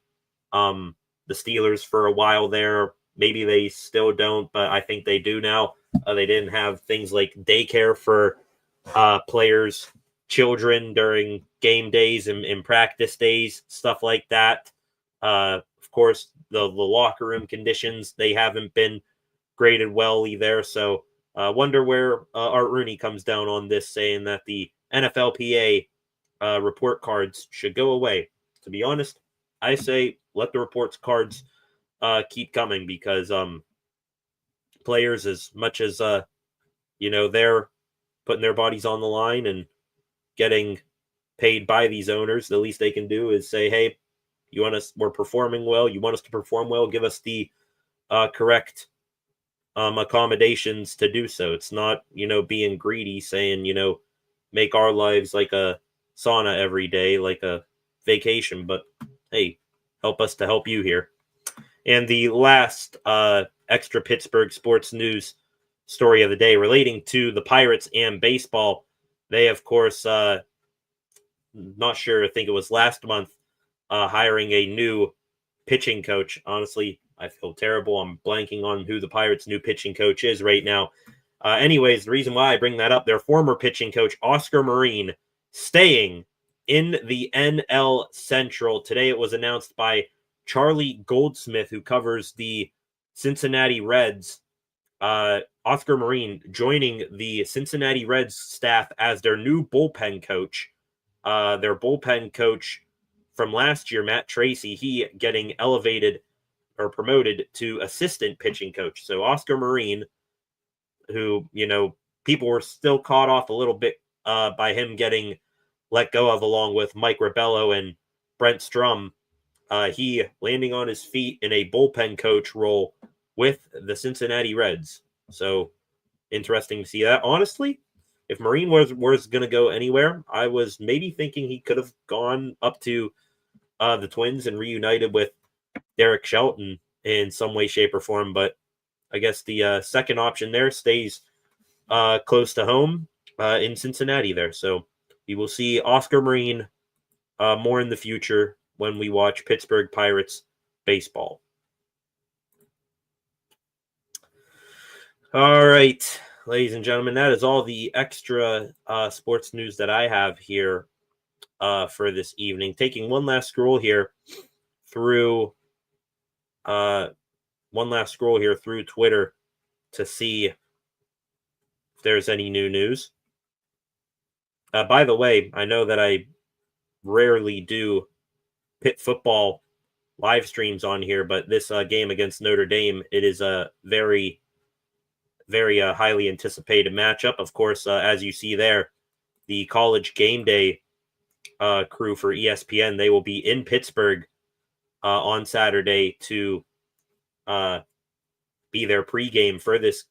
the Steelers for a while there, maybe they still don't, but I think they do now. They didn't have things like daycare for players' children during game days and practice days, stuff like that. Of course, the locker room conditions, they haven't been graded well either. So wonder where Art Rooney comes down on this, saying that the NFLPA report cards should go away. To be honest, I say let the reports cards keep coming, because players, as much as they're putting their bodies on the line and getting paid by these owners, the least they can do is say, hey, we're performing well, you want us to perform well, give us the correct accommodations to do so. It's not, being greedy, saying, make our lives like a sauna every day, like a vacation, but hey, help us to help you here. And the last extra Pittsburgh sports news story of the day, relating to the Pirates and baseball. They, of course, not sure, I think it was last month, hiring a new pitching coach. Honestly, I feel terrible. I'm blanking on who the Pirates' new pitching coach is right now. Anyways, the reason why I bring that up, their former pitching coach, Oscar Marine, staying in the NL Central. Today it was announced by Charlie Goldsmith, who covers the Cincinnati Reds. Oscar Marine joining the Cincinnati Reds staff as their new bullpen coach. Their bullpen coach from last year, Matt Tracy, he getting elevated or promoted to assistant pitching coach. So Oscar Marine, who, people were still caught off a little bit by him getting let go of, along with Mike Rabello and Brent Strum, he landing on his feet in a bullpen coach role with the Cincinnati Reds. So interesting to see that. Honestly, if Marine was going to go anywhere, I was maybe thinking he could have gone up to the Twins and reunited with Derek Shelton in some way, shape, or form. But I guess the second option there stays close to home in Cincinnati there. So we will see Oscar Marine more in the future when we watch Pittsburgh Pirates baseball. All right, ladies and gentlemen, that is all the extra sports news that I have here for this evening. Taking one last scroll here through Twitter to see if there's any new news. By the way, I know that I rarely do Pitt football live streams on here, but this game against Notre Dame, it is a very, very highly anticipated matchup. Of course, as you see there, the College Game Day crew for ESPN, they will be in Pittsburgh on Saturday to be their pregame for this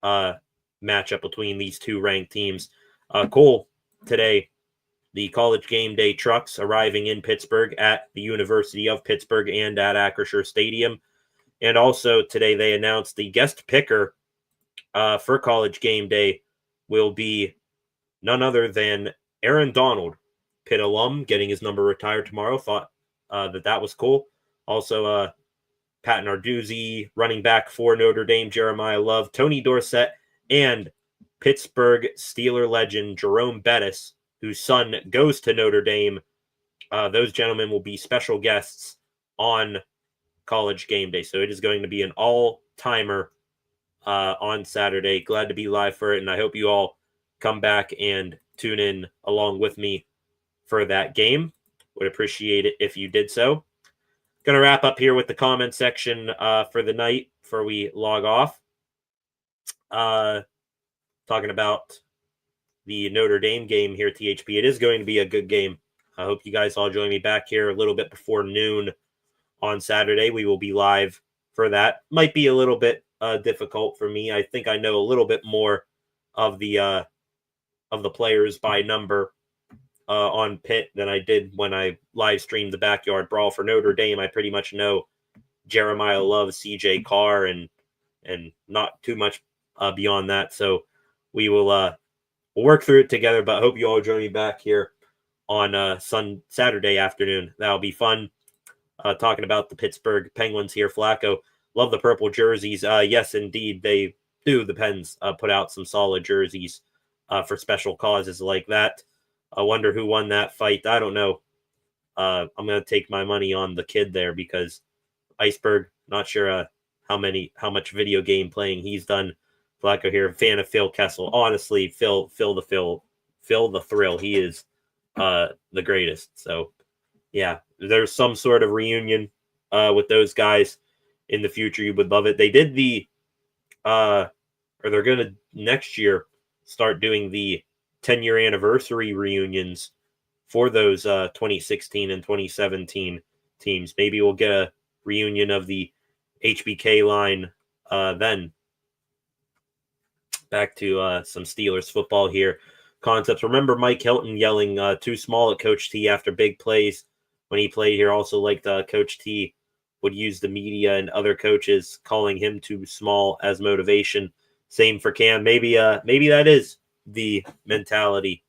matchup between these two ranked teams. Cole, today, the College Game Day trucks arriving in Pittsburgh at the University of Pittsburgh and at Acrisure Stadium. And also today they announced the guest picker for College Game Day will be none other than Aaron Donald, Pitt alum, getting his number retired tomorrow. Thought that was cool. Also, Pat Narduzzi, running back for Notre Dame, Jeremiah Love, Tony Dorsett, and Pittsburgh Steeler legend Jerome Bettis, whose son goes to Notre Dame. Those gentlemen will be special guests on College Game Day. So it is going to be an all-timer on Saturday. Glad to be live for it, and I hope you all come back and tune in along with me for that game. Would appreciate it if you did so. Going to wrap up here with the comment section for the night before we log off. Talking about the Notre Dame game here at THP. It is going to be a good game. I hope you guys all join me back here a little bit before noon on Saturday. We will be live for that. Might be a little bit difficult for me. I think I know a little bit more of the players by number on Pitt than I did when I live streamed the Backyard Brawl for Notre Dame. I pretty much know Jeremiah Love, CJ Carr, and not too much beyond that. So we will we'll work through it together. But I hope you all join me back here on Saturday afternoon. That'll be fun. Talking about the Pittsburgh Penguins here. Flacco, love the purple jerseys. Yes, indeed, they do. The Pens put out some solid jerseys for special causes like that. I wonder who won that fight. I don't know. I'm going to take my money on the kid there because Iceberg, not sure how much video game playing he's done. Flacco here, fan of Phil Kessel. Honestly, Phil the thrill. He is the greatest. So yeah, there's some sort of reunion with those guys in the future. You would love it. They did or they're going to next year start doing the 10-year anniversary reunions for those 2016 and 2017 teams. Maybe we'll get a reunion of the HBK line then. Back to some Steelers football here. Concepts. Remember Mike Hilton yelling too small at Coach T after big plays when he played here. Also liked Coach T would use the media and other coaches calling him too small as motivation. Same for Cam. Maybe that is the mentality.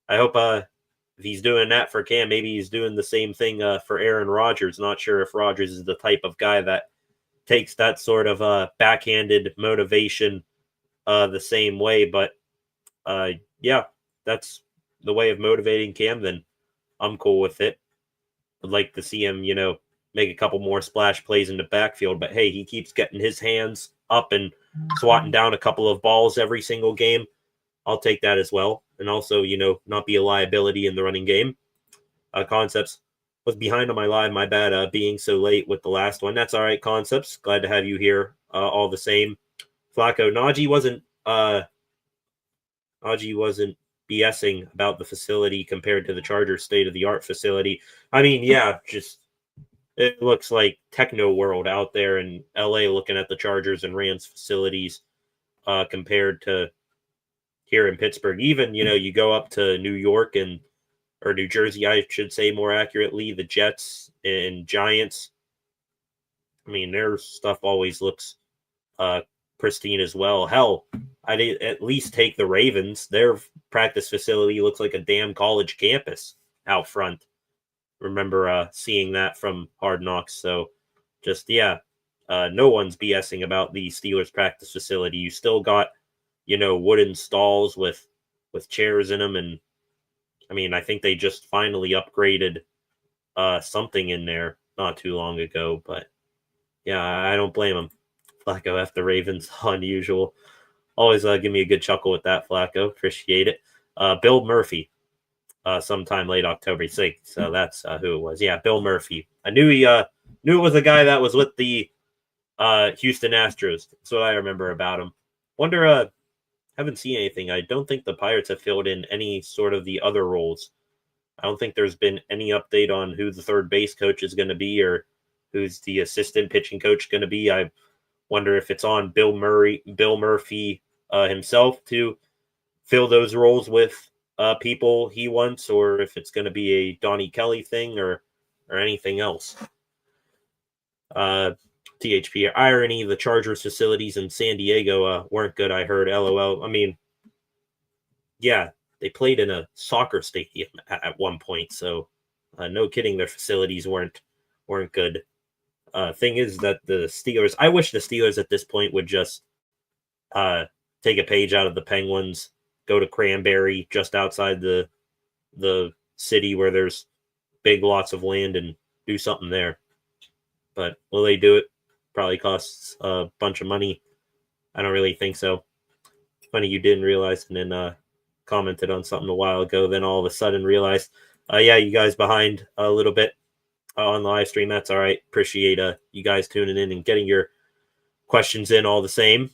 I hope if he's doing that for Cam, maybe he's doing the same thing for Aaron Rodgers. Not sure if Rodgers is the type of guy that takes that sort of backhanded motivation the same way. But yeah, that's the way of motivating Cam. Then I'm cool with it. I'd like to see him, make a couple more splash plays in the backfield. But hey, he keeps getting his hands up and swatting down a couple of balls every single game. I'll take that as well. And also, not be a liability in the running game. Concepts was behind on my live. My bad being so late with the last one. That's all right, Concepts. Glad to have you here all the same. Flacco, Najee wasn't BSing about the facility compared to the Chargers state-of-the-art facility. I mean, yeah, just it looks like techno world out there in LA looking at the Chargers and Rams facilities compared to here in Pittsburgh. Even, you go up to New York or New Jersey, I should say more accurately, the Jets and Giants. I mean, their stuff always looks pristine as well. Hell, I'd at least take the Ravens. Their practice facility looks like a damn college campus out front. Remember seeing that from Hard Knocks. So just, no one's BSing about the Steelers practice facility. You still got, wooden stalls with chairs in them. And I mean, I think they just finally upgraded something in there not too long ago. But yeah, I don't blame them. Flacco F the Ravens, unusual. Always give me a good chuckle with that, Flacco. Appreciate it. Bill Murphy, sometime late October 6th. So that's who it was. Yeah, Bill Murphy. I knew it was a guy that was with the Houston Astros. That's what I remember about him. Wonder, haven't seen anything. I don't think the Pirates have filled in any sort of the other roles. I don't think there's been any update on who the third base coach is going to be or who's the assistant pitching coach going to be. I wonder if it's on Bill Murphy himself to fill those roles with people he wants, or if it's going to be a Donnie Kelly thing or anything else. THP irony: the Chargers facilities in San Diego weren't good. I heard. LOL. I mean, yeah, they played in a soccer stadium at one point, so no kidding, their facilities weren't good. Thing is that the Steelers, I wish the Steelers at this point would just take a page out of the Penguins, go to Cranberry, just outside the city where there's big lots of land, and do something there. But will they do it? Probably costs a bunch of money. I don't really think so. Funny you didn't realize and then commented on something a while ago, then all of a sudden realized, yeah, you guys behind a little bit on the live stream. That's all right. Appreciate you guys tuning in and getting your questions in all the same.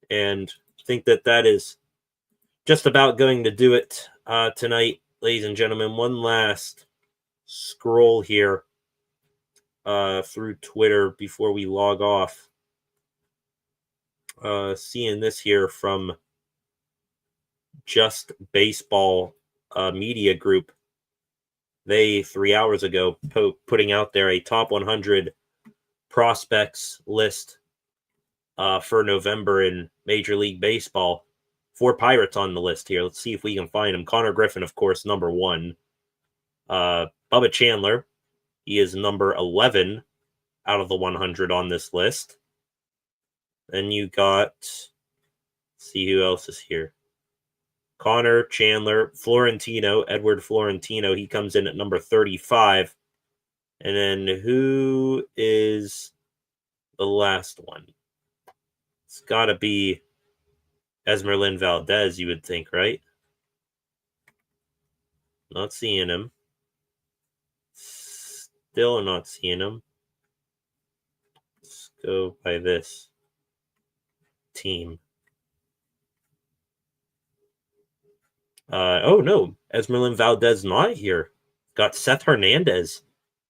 And think that is just about going to do it tonight, ladies and gentlemen. One last scroll here through Twitter before we log off. Seeing this here from Just Baseball Media Group. They 3 hours ago putting out there a top 100 prospects list for November in Major League Baseball. 4 Pirates on the list here. Let's see if we can find him. Connor Griffin, of course, number 1. Bubba Chandler, he is number 11 out of the 100 on this list. Then you got, let's see who else is here. Connor Chandler, Florentino, Edward Florentino, he comes in at number 35. And then who is the last one? It's got to be Esmeralyn Valdez, you would think, right? Not seeing him. Still not seeing him. Let's go by this team. Oh, no. Esmeralyn Valdez not here. Got Seth Hernandez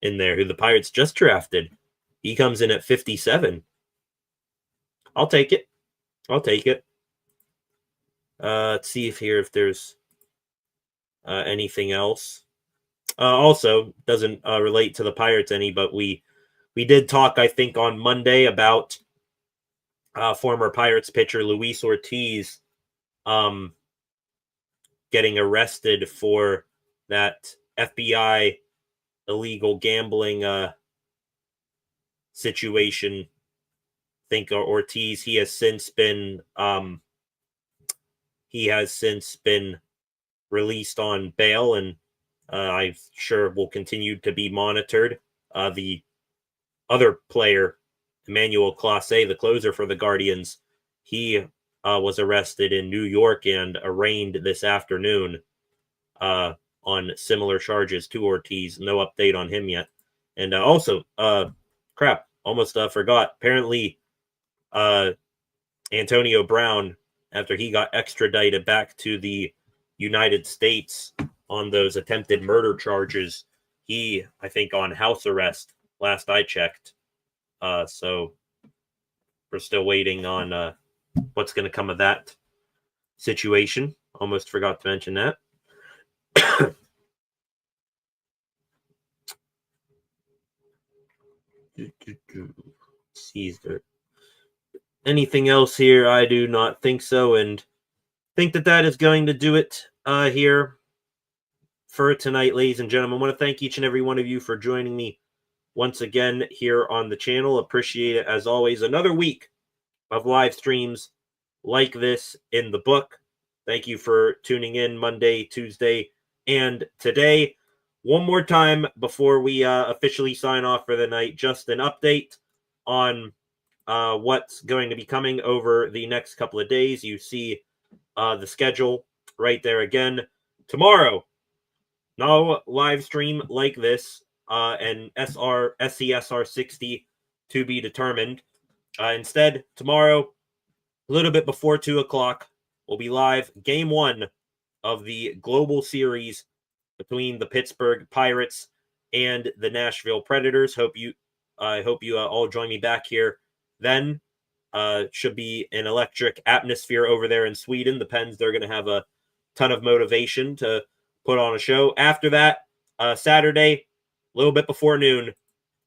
in there, who the Pirates just drafted. He comes in at 57. I'll take it. Let's see if there's anything else. Also, doesn't relate to the Pirates any, but we did talk, I think, on Monday about former Pirates pitcher Luis Ortiz getting arrested for that FBI illegal gambling situation. I think Ortiz, he has since been released on bail, and I'm sure will continue to be monitored. The other player, Emmanuel Clase, the closer for the Guardians, he was arrested in New York and arraigned this afternoon on similar charges to Ortiz. No update on him yet. And also, almost forgot. Apparently, Antonio Brown, after he got extradited back to the United States on those attempted murder charges, he, I think, on house arrest last I checked. So we're still waiting on what's going to come of that situation. Almost forgot to mention that. See, is there anything else here? I do not think so, and think that is going to do it here for tonight, ladies and gentlemen. I want to thank each and every one of you for joining me once again here on the channel. Appreciate it as always. Another week of live streams like this in the book. Thank you for tuning in Monday, Tuesday, and today. One more time before we officially sign off for the night, just an update on what's going to be coming over the next couple of days. You see the schedule right there again. Tomorrow, no live stream like this, and SCSR 60 to be determined. Instead, tomorrow, a little bit before 2 o'clock, we'll be live. Game 1 of the Global Series between the Pittsburgh Pirates and the Nashville Predators. I hope you all join me back here. Then should be an electric atmosphere over there in Sweden. The Pens, they're going to have a ton of motivation to put on a show. After that, Saturday, a little bit before noon,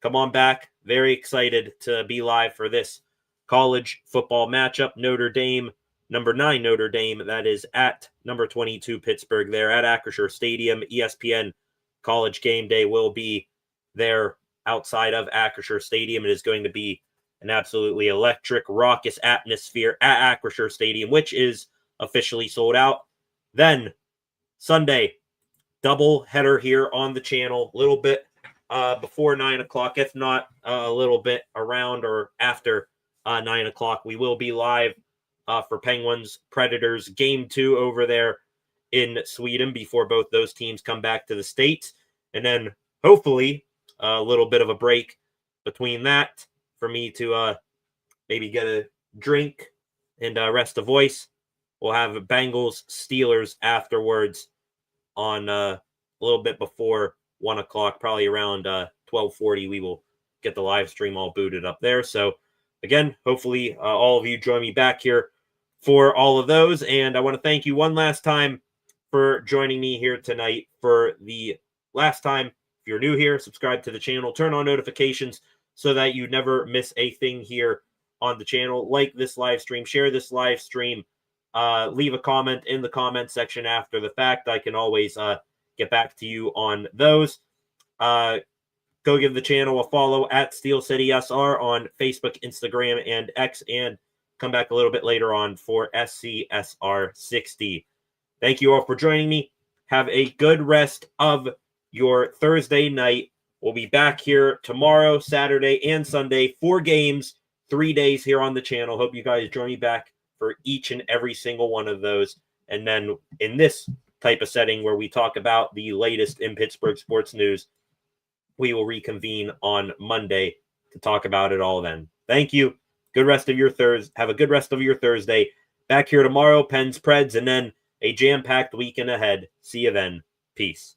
come on back. Very excited to be live for this college football matchup. Notre Dame, number 9 Notre Dame, that is at number 22 Pittsburgh there at Acrisure Stadium. ESPN College Game Day will be there outside of Acrisure Stadium. It is going to be an absolutely electric, raucous atmosphere at Acrisure Stadium, which is officially sold out. Then Sunday, double header here on the channel, a little bit before 9 o'clock, if not a little bit around or after 9 o'clock. We will be live for Penguins Predators Game 2 over there in Sweden before both those teams come back to the States. And then hopefully a little bit of a break between that for me to maybe get a drink and rest a voice. We'll have Bengals Steelers afterwards on a little bit before 1 o'clock, probably around 12:40. We will get the live stream all booted up there. So again, hopefully all of you join me back here for all of those. And I want to thank you one last time for joining me here tonight. For the last time, if you're new here, subscribe to the channel, turn on notifications so that you never miss a thing here on the channel. Like this live stream, share this live stream, leave a comment in the comment section after the fact. I can always get back to you on those. Go give the channel a follow at Steel City SR on Facebook, Instagram, and X, and come back a little bit later on for SCSR 60. Thank you all for joining me. Have a good rest of your Thursday night. We'll be back here tomorrow, Saturday, and Sunday. 4 games, 3 days here on the channel. Hope you guys join me back for each and every single one of those. And then in this type of setting where we talk about the latest in Pittsburgh sports news, we will reconvene on Monday to talk about it all then. Thank you. Good rest of your Thursday. Have a good rest of your Thursday. Back here tomorrow, Pens, Preds, and then a jam-packed weekend ahead. See you then. Peace.